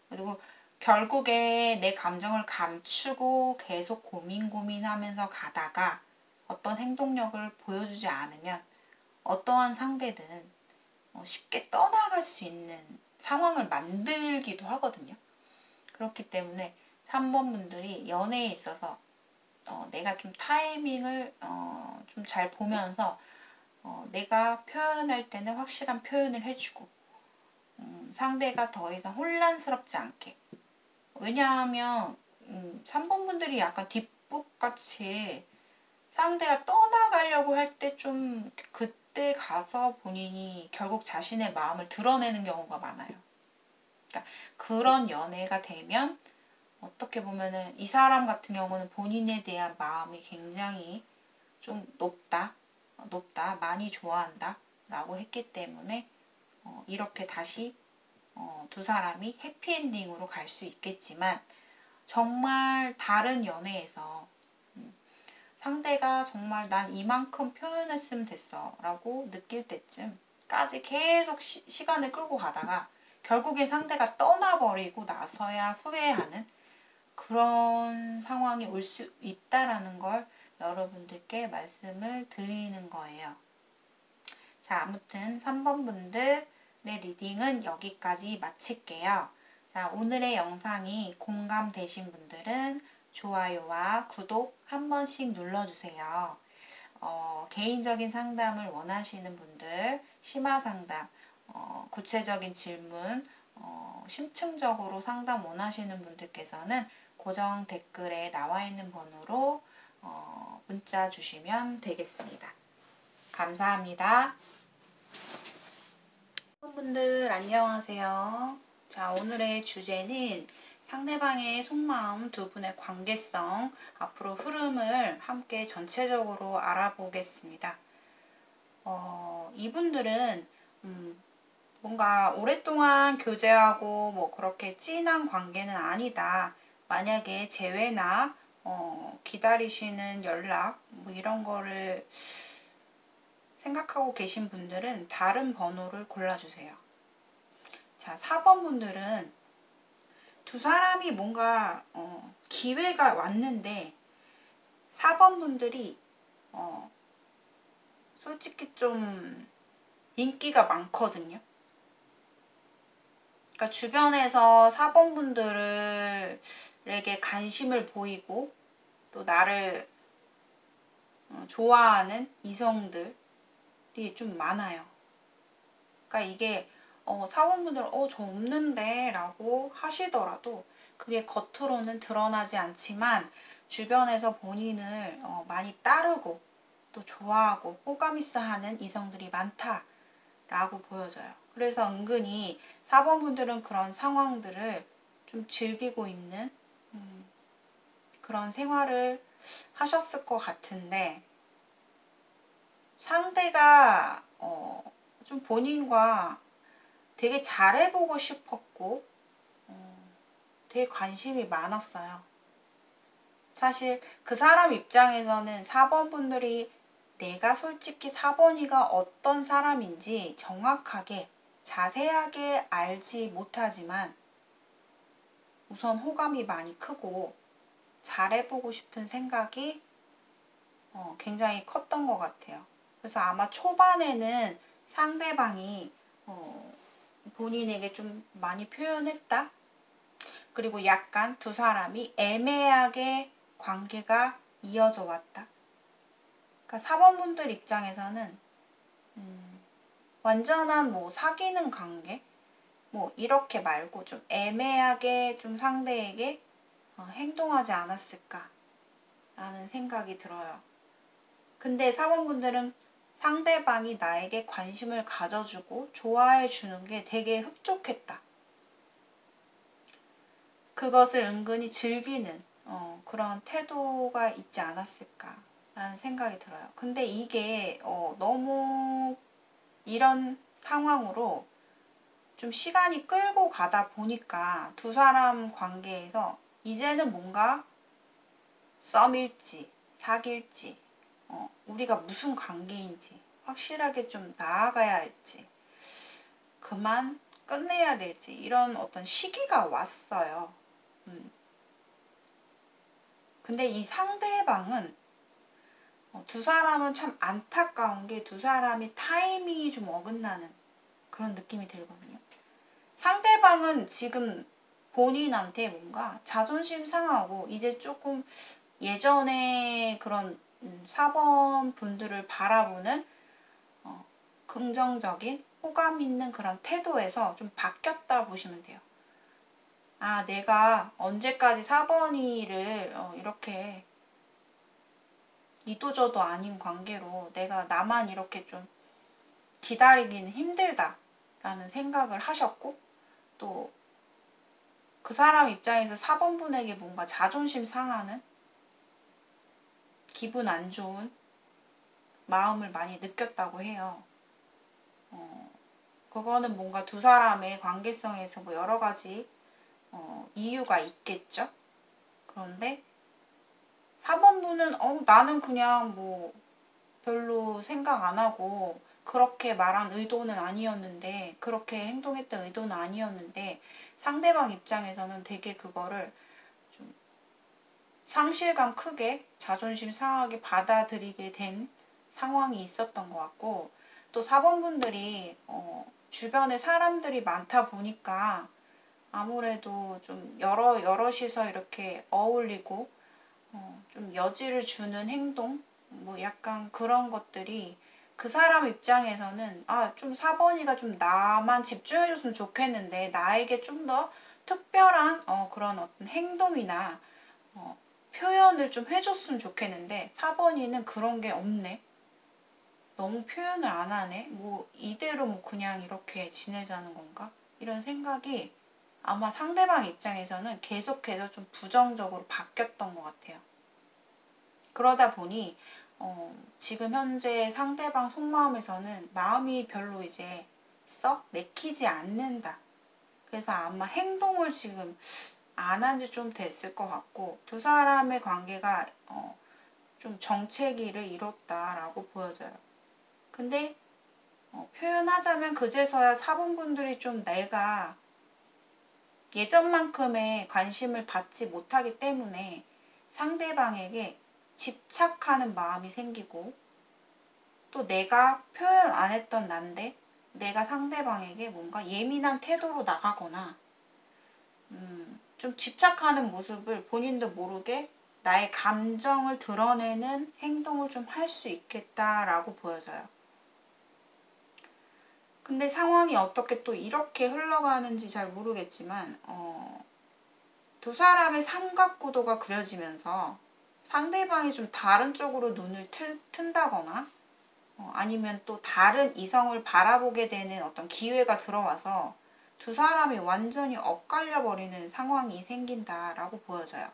그리고 결국에 내 감정을 감추고 계속 고민하면서 가다가 어떤 행동력을 보여주지 않으면 어떠한 상대든 쉽게 떠나갈 수 있는 상황을 만들기도 하거든요. 그렇기 때문에 3번 분들이 연애에 있어서 내가 좀 타이밍을 좀 잘 보면서 내가 표현할 때는 확실한 표현을 해주고 상대가 더 이상 혼란스럽지 않게. 왜냐하면 3번 분들이 약간 뒷북같이 상대가 떠나가려고 할 때 좀 그때 가서 본인이 결국 자신의 마음을 드러내는 경우가 많아요. 그러니까 그런 연애가 되면 어떻게 보면은 이 사람 같은 경우는 본인에 대한 마음이 굉장히 좀 높다, 많이 좋아한다 라고 했기 때문에 이렇게 다시 두 사람이 해피엔딩으로 갈 수 있겠지만 정말 다른 연애에서 상대가 정말 난 이만큼 표현했으면 됐어 라고 느낄 때쯤까지 계속 시간을 끌고 가다가 결국에 상대가 떠나버리고 나서야 후회하는 그런 상황이 올 수 있다라는 걸 여러분들께 말씀을 드리는 거예요. 자, 아무튼 3번 분들의 리딩은 여기까지 마칠게요. 자, 오늘의 영상이 공감되신 분들은 좋아요와 구독 한 번씩 눌러주세요. 개인적인 상담을 원하시는 분들, 심화 상담, 구체적인 질문, 심층적으로 상담 원하시는 분들께서는 고정 댓글에 나와 있는 번호로 문자 주시면 되겠습니다. 감사합니다. 분들 안녕하세요. 자, 오늘의 주제는 상대방의 속마음, 두 분의 관계성, 앞으로 흐름을 함께 전체적으로 알아보겠습니다. 이분들은 뭔가 오랫동안 교제하고 뭐 그렇게 진한 관계는 아니다. 만약에 재회나 기다리시는 연락 뭐 이런 거를 생각하고 계신 분들은 다른 번호를 골라주세요. 자, 4번 분들은 두 사람이 뭔가 기회가 왔는데 4번 분들이 솔직히 좀 인기가 많거든요. 그러니까 주변에서 4번 분들에게 관심을 보이고 또 나를 좋아하는 이성들이 좀 많아요. 그러니까 이게 4번 분들은 저 없는데 라고 하시더라도 그게 겉으로는 드러나지 않지만 주변에서 본인을 많이 따르고 또 좋아하고 호감 있어 하는 이성들이 많다라고 보여져요. 그래서 은근히 4번 분들은 그런 상황들을 좀 즐기고 있는 그런 생활을 하셨을 것 같은데 상대가 좀 본인과 되게 잘해보고 싶었고 되게 관심이 많았어요. 사실 그 사람 입장에서는 4번 분들이 내가 솔직히 4번이가 어떤 사람인지 정확하게 자세하게 알지 못하지만 우선 호감이 많이 크고 잘해보고 싶은 생각이 굉장히 컸던 것 같아요. 그래서 아마 초반에는 상대방이 본인에게 좀 많이 표현했다. 그리고 약간 두 사람이 애매하게 관계가 이어져 왔다. 그러니까 4번 분들 입장에서는 완전한 뭐 사귀는 관계 뭐 이렇게 말고 좀 애매하게 좀 상대에게 행동하지 않았을까 라는 생각이 들어요. 근데 4번 분들은 상대방이 나에게 관심을 가져주고 좋아해 주는 게 되게 흡족했다. 그것을 은근히 즐기는 그런 태도가 있지 않았을까라는 생각이 들어요. 근데 이게 너무 이런 상황으로 좀 시간이 끌고 가다 보니까 두 사람 관계에서 이제는 뭔가 썸일지 사귈지 우리가 무슨 관계인지 확실하게 좀 나아가야 할지 그만 끝내야 될지 이런 어떤 시기가 왔어요. 근데 이 상대방은 두 사람은 참 안타까운 게 두 사람이 타이밍이 좀 어긋나는 그런 느낌이 들거든요. 상대방은 지금 본인한테 뭔가 자존심 상하고 이제 조금 예전에 그런 4번 분들을 바라보는 긍정적인 호감 있는 그런 태도에서 좀 바뀌었다 보시면 돼요. 아, 내가 언제까지 4번이를 이렇게 이도저도 아닌 관계로 내가 나만 이렇게 좀 기다리기는 힘들다 라는 생각을 하셨고 또 그 사람 입장에서 4번분에게 뭔가 자존심 상하는 기분 안 좋은 마음을 많이 느꼈다고 해요. 그거는 뭔가 두 사람의 관계성에서 뭐 여러 가지 이유가 있겠죠. 그런데 4번분은 나는 그냥 뭐 별로 생각 안 하고 그렇게 말한 의도는 아니었는데 그렇게 행동했던 의도는 아니었는데 상대방 입장에서는 되게 그거를 좀 상실감 크게 자존심 상하게 받아들이게 된 상황이 있었던 것 같고 또 4번분들이 주변에 사람들이 많다 보니까 아무래도 좀 여럿이서 이렇게 어울리고 좀 여지를 주는 행동 뭐 약간 그런 것들이 그 사람 입장에서는 좀 4번이가 좀 나만 집중해줬으면 좋겠는데 나에게 좀 더 특별한 그런 어떤 행동이나 표현을 좀 해줬으면 좋겠는데 4번이는 그런 게 없네. 너무 표현을 안 하네. 뭐 이대로 뭐 그냥 이렇게 지내자는 건가? 이런 생각이 아마 상대방 입장에서는 계속해서 좀 부정적으로 바뀌었던 것 같아요. 그러다 보니 지금 현재 상대방 속마음에서는 마음이 별로 이제 썩 내키지 않는다. 그래서 아마 행동을 지금 안 한 지 좀 됐을 것 같고 두 사람의 관계가 좀 정체기를 이뤘다라고 보여져요. 근데 표현하자면 그제서야 4번분들이 좀 내가 예전만큼의 관심을 받지 못하기 때문에 상대방에게 집착하는 마음이 생기고 또 내가 표현 안 했던 난데 내가 상대방에게 뭔가 예민한 태도로 나가거나 좀 집착하는 모습을 본인도 모르게 나의 감정을 드러내는 행동을 좀 할 수 있겠다라고 보여져요. 근데 상황이 어떻게 또 이렇게 흘러가는지 잘 모르겠지만 두 사람의 삼각구도가 그려지면서 상대방이 좀 다른 쪽으로 눈을 튼다거나 아니면 또 다른 이성을 바라보게 되는 어떤 기회가 들어와서 두 사람이 완전히 엇갈려 버리는 상황이 생긴다라고 보여져요.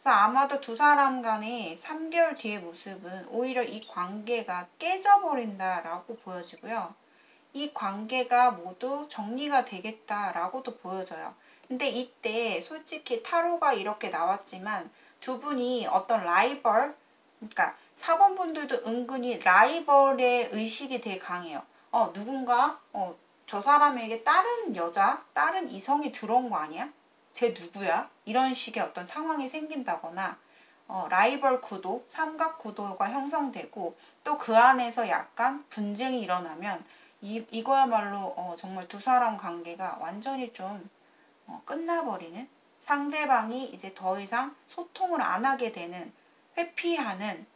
그래서 아마도 두 사람 간의 3개월 뒤의 모습은 오히려 이 관계가 깨져버린다라고 보여지고요. 이 관계가 모두 정리가 되겠다라고도 보여져요. 근데 이때 솔직히 타로가 이렇게 나왔지만 두 분이 어떤 라이벌, 그러니까 4번분들도 은근히 라이벌의 의식이 되게 강해요. 누군가 저 사람에게 다른 여자, 다른 이성이 들어온 거 아니야? 쟤 누구야? 이런 식의 어떤 상황이 생긴다거나 라이벌 구도, 삼각 구도가 형성되고 또 그 안에서 약간 분쟁이 일어나면 이거야말로 정말 두 사람 관계가 완전히 좀 끝나버리는 상대방이 이제 더 이상 소통을 안 하게 되는 회피하는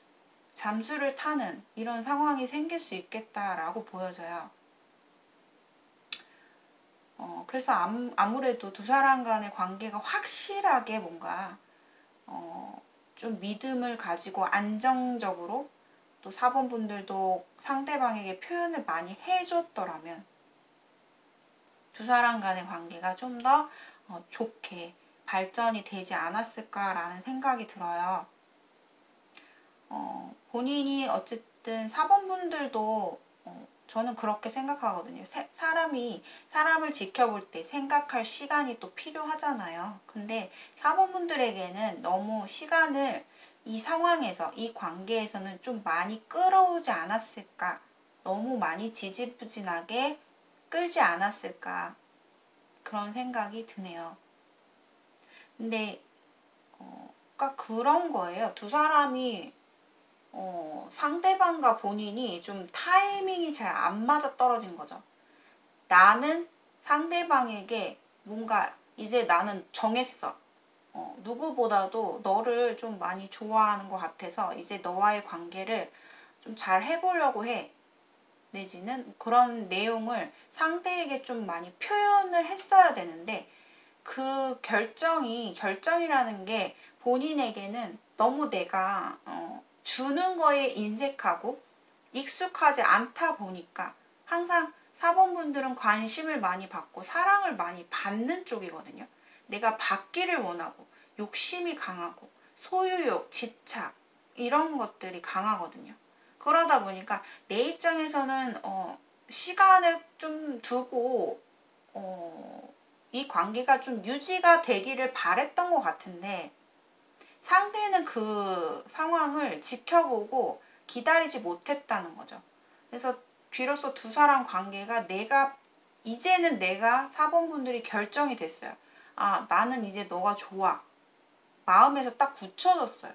잠수를 타는 이런 상황이 생길 수 있겠다라고 보여져요. 그래서 아무래도 두 사람 간의 관계가 확실하게 뭔가 좀 믿음을 가지고 안정적으로 또 4번분들도 상대방에게 표현을 많이 해줬더라면 두 사람 간의 관계가 좀 더 좋게 발전이 되지 않았을까라는 생각이 들어요. 본인이 어쨌든 4번분들도 저는 그렇게 생각하거든요. 사람을 지켜볼 때 생각할 시간이 또 필요하잖아요. 근데 사모분들에게는 너무 시간을 이 상황에서, 이 관계에서는 좀 많이 끌어오지 않았을까? 너무 많이 지지부진하게 끌지 않았을까? 그런 생각이 드네요. 근데 그러니까 그런 거예요. 두 사람이 상대방과 본인이 좀 타이밍이 잘 안 맞아 떨어진 거죠. 나는 상대방에게 뭔가 이제 나는 정했어. 누구보다도 너를 좀 많이 좋아하는 것 같아서 이제 너와의 관계를 좀 잘 해보려고 해. 내지는 그런 내용을 상대에게 좀 많이 표현을 했어야 되는데 그 결정이라는 게 본인에게는 너무 내가 주는 거에 인색하고 익숙하지 않다 보니까 항상 사범분들은 관심을 많이 받고 사랑을 많이 받는 쪽이거든요. 내가 받기를 원하고 욕심이 강하고 소유욕, 집착 이런 것들이 강하거든요. 그러다 보니까 내 입장에서는 시간을 좀 두고 이 관계가 좀 유지가 되기를 바랬던 것 같은데 상대는 그 상황을 지켜보고 기다리지 못했다는 거죠. 그래서 비로소 두 사람 관계가 이제는 내가 사범분들이 결정이 됐어요. 아, 나는 이제 너가 좋아. 마음에서 딱 굳혀졌어요.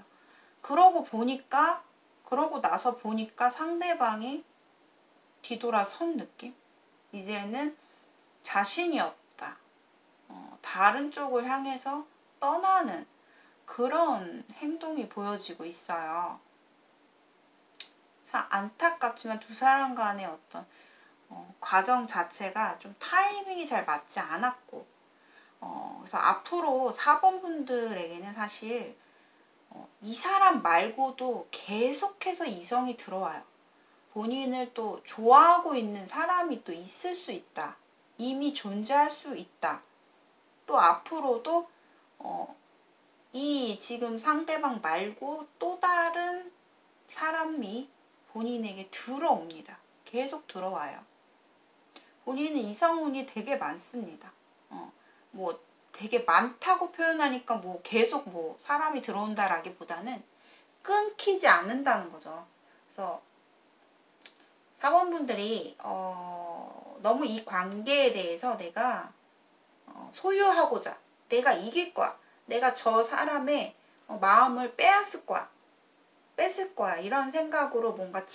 그러고 나서 보니까 상대방이 뒤돌아선 느낌? 이제는 자신이 없다. 다른 쪽을 향해서 떠나는 그런 행동이 보여지고 있어요. 안타깝지만 두 사람 간의 어떤 과정 자체가 좀 타이밍이 잘 맞지 않았고 그래서 앞으로 4번분들에게는 사실 이 사람 말고도 계속해서 이성이 들어와요. 본인을 또 좋아하고 있는 사람이 또 있을 수 있다. 이미 존재할 수 있다. 또 앞으로도 이 지금 상대방 말고 또 다른 사람이 본인에게 들어옵니다. 계속 들어와요. 본인은 이성운이 되게 많습니다. 뭐 되게 많다고 표현하니까 뭐 계속 뭐 사람이 들어온다라기보다는 끊기지 않는다는 거죠. 그래서 사원분들이 너무 이 관계에 대해서 내가 소유하고자 내가 이길 거야. 내가 저 사람의 마음을 뺏을 거야. 이런 생각으로 뭔가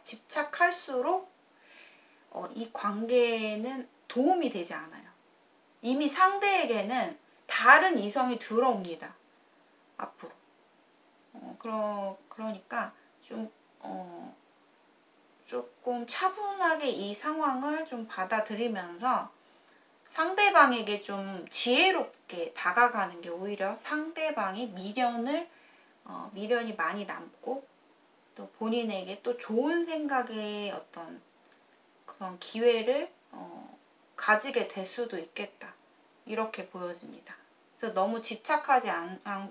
집착할수록 이 관계는 도움이 되지 않아요. 이미 상대에게는 다른 이성이 들어옵니다. 앞으로. 그러니까 조금 차분하게 이 상황을 좀 받아들이면서 상대방에게 좀 지혜롭게 다가가는 게 오히려 상대방이 미련이 많이 남고 또 본인에게 또 좋은 생각의 어떤 그런 기회를 가지게 될 수도 있겠다. 이렇게 보여집니다. 그래서 너무 집착하지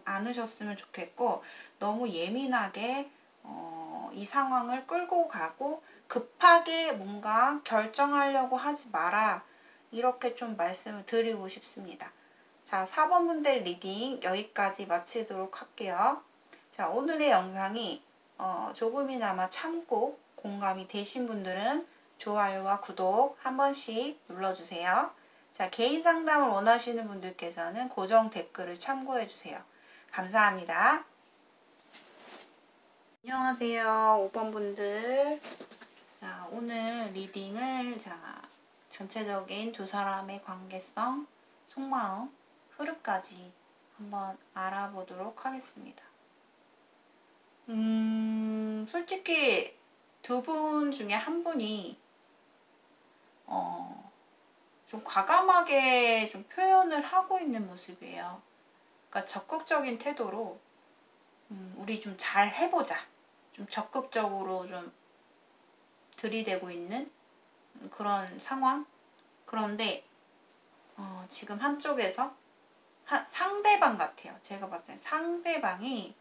않으셨으면 좋겠고 너무 예민하게 이 상황을 끌고 가고 급하게 뭔가 결정하려고 하지 마라. 이렇게 좀 말씀을 드리고 싶습니다. 자, 4번분들 리딩 여기까지 마치도록 할게요. 자, 오늘의 영상이 조금이나마 참고 공감이 되신 분들은 좋아요와 구독 한 번씩 눌러주세요. 자, 개인 상담을 원하시는 분들께서는 고정 댓글을 참고해주세요. 감사합니다. 안녕하세요. 5번분들. 자, 오늘 리딩을 전체적인 두 사람의 관계성, 속마음, 흐름까지 한번 알아보도록 하겠습니다. 솔직히 두 분 중에 한 분이 좀 과감하게 좀 표현을 하고 있는 모습이에요. 그러니까 적극적인 태도로 우리 좀 잘 해보자. 좀 적극적으로 좀 들이대고 있는 그런 상황. 그런데 지금 한쪽에서 상대방 같아요. 제가 봤을 때 상대방이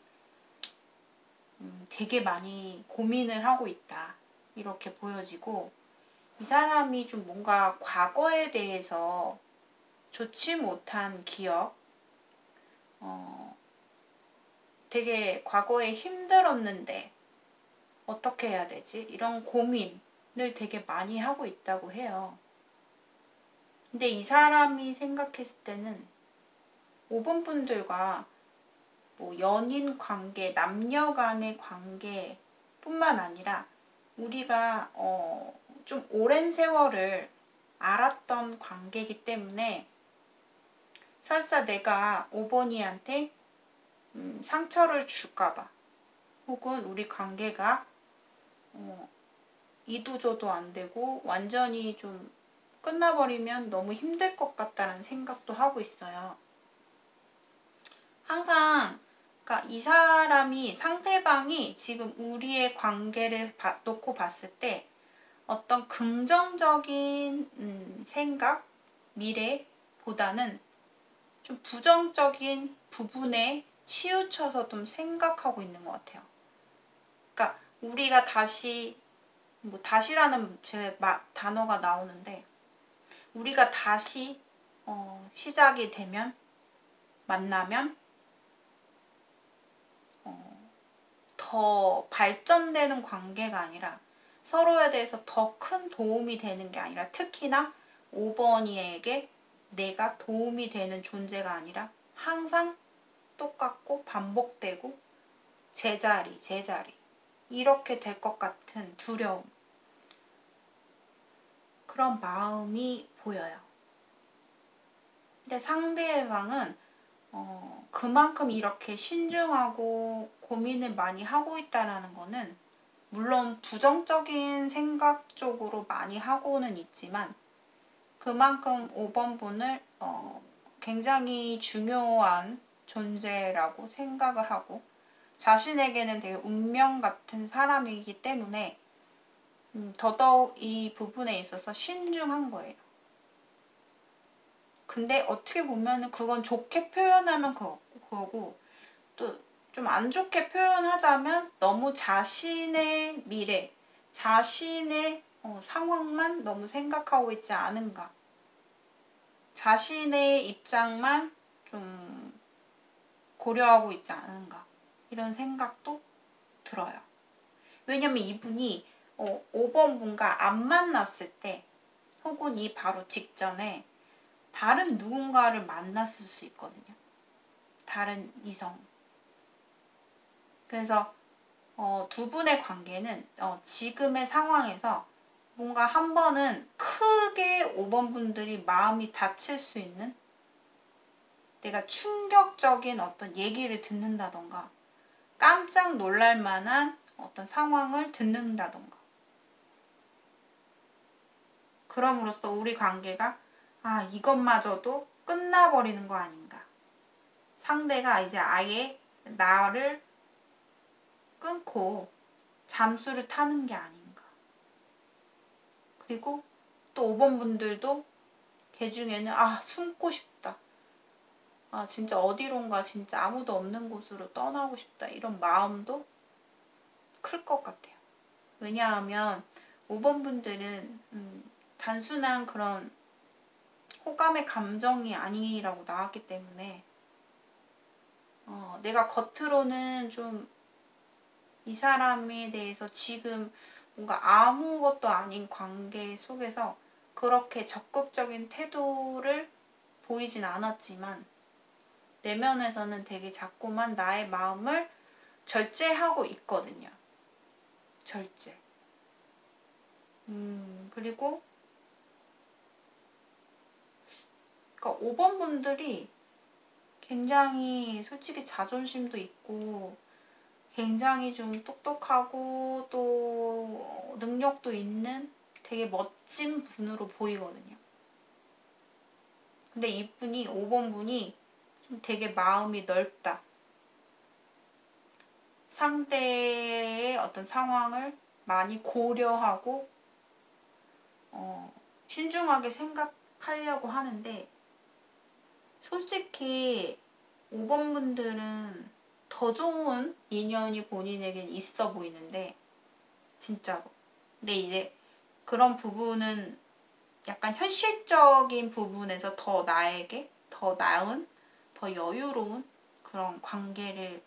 되게 많이 고민을 하고 있다. 이렇게 보여지고, 이 사람이 좀 뭔가 과거에 대해서 좋지 못한 기억, 되게 과거에 힘들었는데 어떻게 해야 되지? 이런 고민을 되게 많이 하고 있다고 해요. 근데 이 사람이 생각했을 때는 5번 분들과 뭐 연인 관계, 남녀 간의 관계 뿐만 아니라 우리가 좀 오랜 세월을 알았던 관계이기 때문에 설사 내가 5번이한테 상처를 줄까봐, 혹은 우리 관계가 이도저도 안 되고 완전히 좀 끝나버리면 너무 힘들 것 같다는 생각도 하고 있어요. 항상 그러니까 이 사람이, 상대방이 지금 우리의 관계를 놓고 봤을 때 어떤 긍정적인 생각, 미래보다는 좀 부정적인 부분에 치우쳐서 좀 생각하고 있는 것 같아요. 그러니까 우리가 다시, 뭐 다시라는 제 단어가 나오는데, 우리가 다시 시작이 되면, 만나면 더 발전되는 관계가 아니라, 서로에 대해서 더 큰 도움이 되는 게 아니라, 특히나 5번이에게 내가 도움이 되는 존재가 아니라 항상 똑같고 반복되고 제자리 이렇게 될 것 같은 두려움, 그런 마음이 보여요. 근데 상대방은 그만큼 이렇게 신중하고 고민을 많이 하고 있다는 거는, 물론 부정적인 생각 쪽으로 많이 하고는 있지만 그만큼 5번 분을 굉장히 중요한 존재라고 생각을 하고, 자신에게는 되게 운명 같은 사람이기 때문에 더더욱 이 부분에 있어서 신중한 거예요. 근데 어떻게 보면은 그건 좋게 표현하면 그거고, 또 좀 안 좋게 표현하자면 너무 자신의 미래, 자신의 상황만 너무 생각하고 있지 않은가, 자신의 입장만 좀 고려하고 있지 않은가, 이런 생각도 들어요. 왜냐면 이분이 5번 분과 안 만났을 때, 혹은 이 바로 직전에 다른 누군가를 만났을 수 있거든요. 다른 이성. 그래서 두 분의 관계는 지금의 상황에서 뭔가 한 번은 크게 5번 분들이 마음이 다칠 수 있는, 내가 충격적인 어떤 얘기를 듣는다던가 깜짝 놀랄 만한 어떤 상황을 듣는다던가, 그럼으로써 우리 관계가 이것마저도 끝나버리는 거 아닌가, 상대가 이제 아예 나를 끊고 잠수를 타는 게 아닌가. 그리고 또 5번 분들도 걔 중에는 숨고 싶다, 진짜 어디론가 진짜 아무도 없는 곳으로 떠나고 싶다, 이런 마음도 클 것 같아요. 왜냐하면 5번 분들은 단순한 그런 호감의 감정이 아니라고 나왔기 때문에, 내가 겉으로는 좀 이 사람에 대해서 지금 뭔가 아무것도 아닌 관계 속에서 그렇게 적극적인 태도를 보이진 않았지만, 내면에서는 되게 자꾸만 나의 마음을 절제하고 있거든요. 절제. 그리고 그러니까 5번 분들이 굉장히 솔직히 자존심도 있고 굉장히 좀 똑똑하고 또 능력도 있는 되게 멋진 분으로 보이거든요. 근데 이분이, 5번 분이 좀 되게 마음이 넓다. 상대의 어떤 상황을 많이 고려하고 신중하게 생각하려고 하는데, 솔직히 5번 분들은 더 좋은 인연이 본인에겐 있어 보이는데, 진짜로 근데 이제 그런 부분은 약간 현실적인 부분에서 더 나에게 더 나은, 더 여유로운 그런 관계를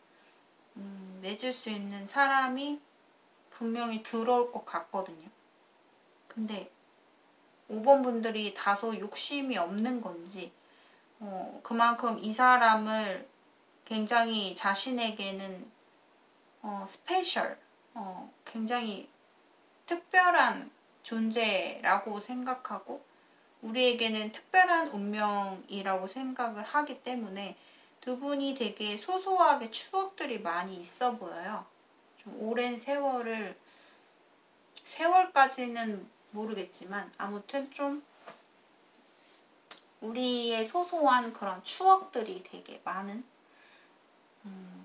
맺을 수 있는 사람이 분명히 들어올 것 같거든요. 근데 5번 분들이 다소 욕심이 없는 건지 그만큼 이 사람을 굉장히 자신에게는 스페셜, 굉장히 특별한 존재라고 생각하고 우리에게는 특별한 운명이라고 생각을 하기 때문에 두 분이 되게 소소하게 추억들이 많이 있어 보여요. 좀 오랜 세월까지는 모르겠지만 아무튼 좀 우리의 소소한 그런 추억들이 되게 많은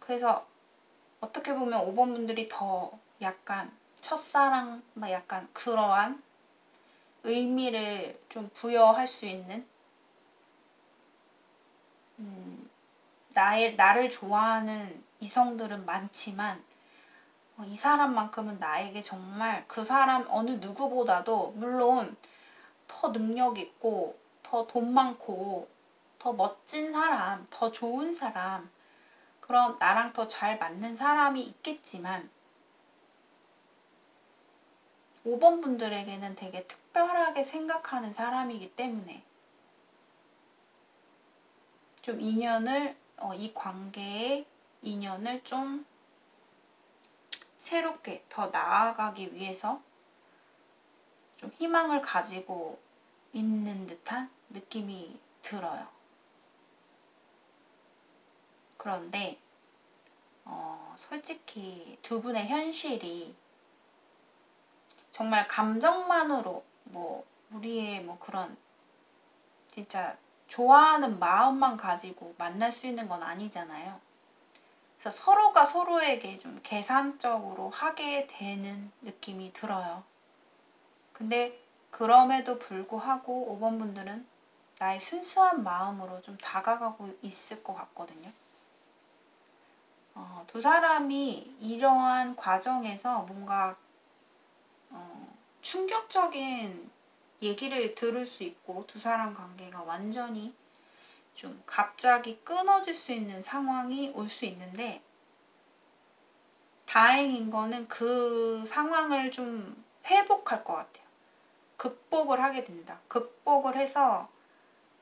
그래서 어떻게 보면 5번 분들이 더 약간 첫사랑 막 약간 그러한 의미를 좀 부여할 수 있는 나를 좋아하는 이성들은 많지만 이 사람만큼은 나에게 정말 그 사람 어느 누구보다도 물론 더 능력 있고 더 돈 많고 더 멋진 사람, 더 좋은 사람 그럼 나랑 더 잘 맞는 사람이 있겠지만 5번 분들에게는 되게 특별하게 생각하는 사람이기 때문에 좀 이 관계의 인연을 좀 새롭게 더 나아가기 위해서 좀 희망을 가지고 있는 듯한 느낌이 들어요. 그런데 솔직히 두 분의 현실이 정말 감정만으로 우리의 그런 진짜 좋아하는 마음만 가지고 만날 수 있는 건 아니잖아요. 그래서 서로가 서로에게 좀 계산적으로 하게 되는 느낌이 들어요. 근데 그럼에도 불구하고 5번 분들은 나의 순수한 마음으로 좀 다가가고 있을 것 같거든요. 두 사람이 이러한 과정에서 뭔가 충격적인 얘기를 들을 수 있고 두 사람 관계가 완전히 좀 갑자기 끊어질 수 있는 상황이 올 수 있는데 다행인 거는 그 상황을 좀 회복할 것 같아요. 극복을 하게 된다. 극복을 해서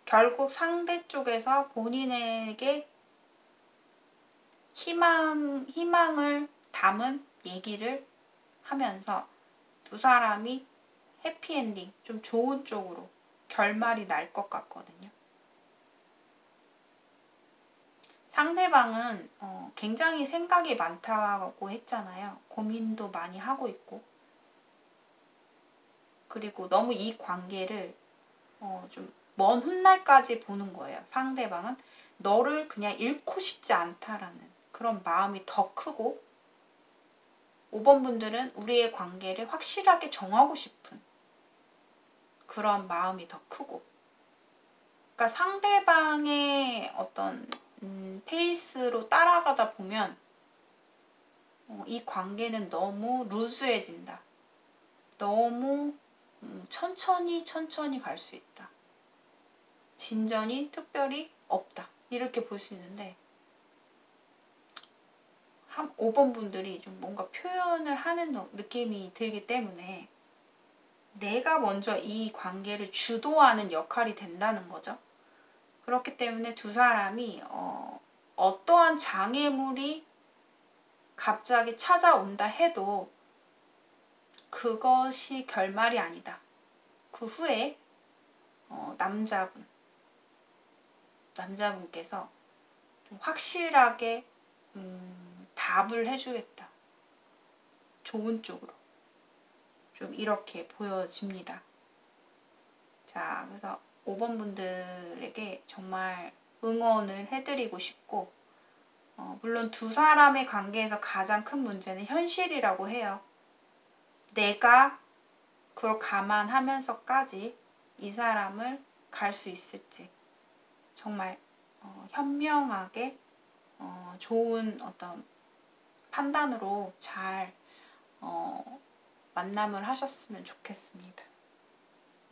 결국 상대 쪽에서 본인에게 희망을 담은 얘기를 하면서 두 사람이 해피엔딩, 좀 좋은 쪽으로 결말이 날 것 같거든요. 상대방은 굉장히 생각이 많다고 했잖아요. 고민도 많이 하고 있고 그리고 너무 이 관계를 좀 먼 훗날까지 보는 거예요. 상대방은 너를 그냥 잃고 싶지 않다라는 그런 마음이 더 크고 5번 분들은 우리의 관계를 확실하게 정하고 싶은 그런 마음이 더 크고 그러니까 상대방의 어떤 페이스로 따라가다 보면 이 관계는 너무 루즈해진다. 너무 천천히 갈 수 있다. 진전이 특별히 없다. 이렇게 볼 수 있는데 5번 분들이 좀 뭔가 표현을 하는 느낌이 들기 때문에 내가 먼저 이 관계를 주도하는 역할이 된다는 거죠. 그렇기 때문에 두 사람이 어떠한 장애물이 갑자기 찾아온다 해도 그것이 결말이 아니다. 그 후에 남자분께서 좀 확실하게 답을 해주겠다. 좋은 쪽으로. 좀 이렇게 보여집니다. 자, 그래서 5번 분들에게 정말 응원을 해드리고 싶고 물론 두 사람의 관계에서 가장 큰 문제는 현실이라고 해요. 내가 그걸 감안하면서까지 이 사람을 갈 수 있을지 정말 현명하게 좋은 어떤 판단으로 잘 만남을 하셨으면 좋겠습니다.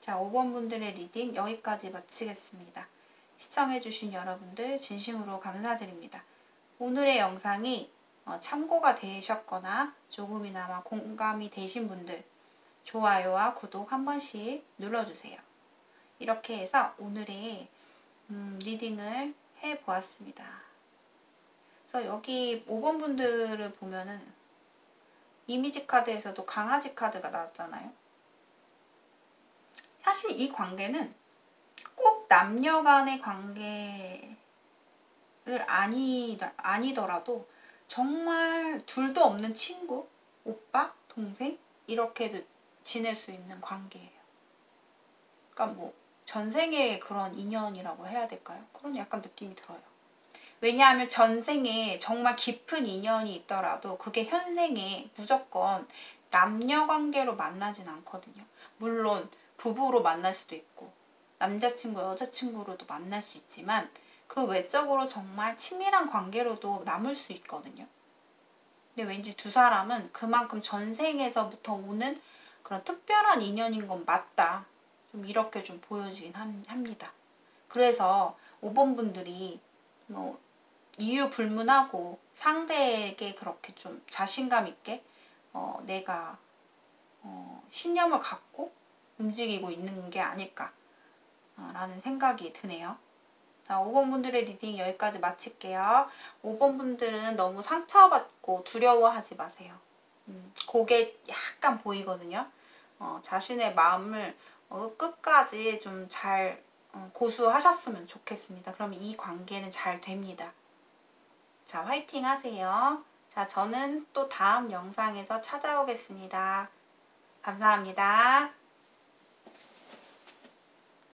자, 5번 분들의 리딩 여기까지 마치겠습니다. 시청해주신 여러분들 진심으로 감사드립니다. 오늘의 영상이 참고가 되셨거나 조금이나마 공감이 되신 분들 좋아요와 구독 한 번씩 눌러주세요. 이렇게 해서 오늘의 리딩을 해보았습니다. 그래서 여기 5번 분들을 보면은 이미지 카드에서도 강아지 카드가 나왔잖아요. 사실 이 관계는 꼭 남녀 간의 관계를 아니더라도 정말 둘도 없는 친구, 오빠, 동생 이렇게도 지낼 수 있는 관계예요. 그러니까 뭐 전생의 그런 인연이라고 해야 될까요? 그런 약간 느낌이 들어요. 왜냐하면 전생에 정말 깊은 인연이 있더라도 그게 현생에 무조건 남녀 관계로 만나진 않거든요. 물론 부부로 만날 수도 있고 남자친구, 여자친구로도 만날 수 있지만 그 외적으로 정말 친밀한 관계로도 남을 수 있거든요. 근데 왠지 두 사람은 그만큼 전생에서부터 오는 그런 특별한 인연인 건 맞다. 좀 이렇게 좀 보여지긴 합니다. 그래서 5번 분들이 뭐 이유 불문하고 상대에게 그렇게 좀 자신감 있게 내가 신념을 갖고 움직이고 있는 게 아닐까 라는 생각이 드네요. 자, 5번 분들의 리딩 여기까지 마칠게요. 5번 분들은 너무 상처받고 두려워하지 마세요. 그게 약간 보이거든요. 자신의 마음을 끝까지 좀 잘 고수하셨으면 좋겠습니다. 그러면 이 관계는 잘 됩니다. 자, 화이팅 하세요. 자, 저는 또 다음 영상에서 찾아오겠습니다. 감사합니다.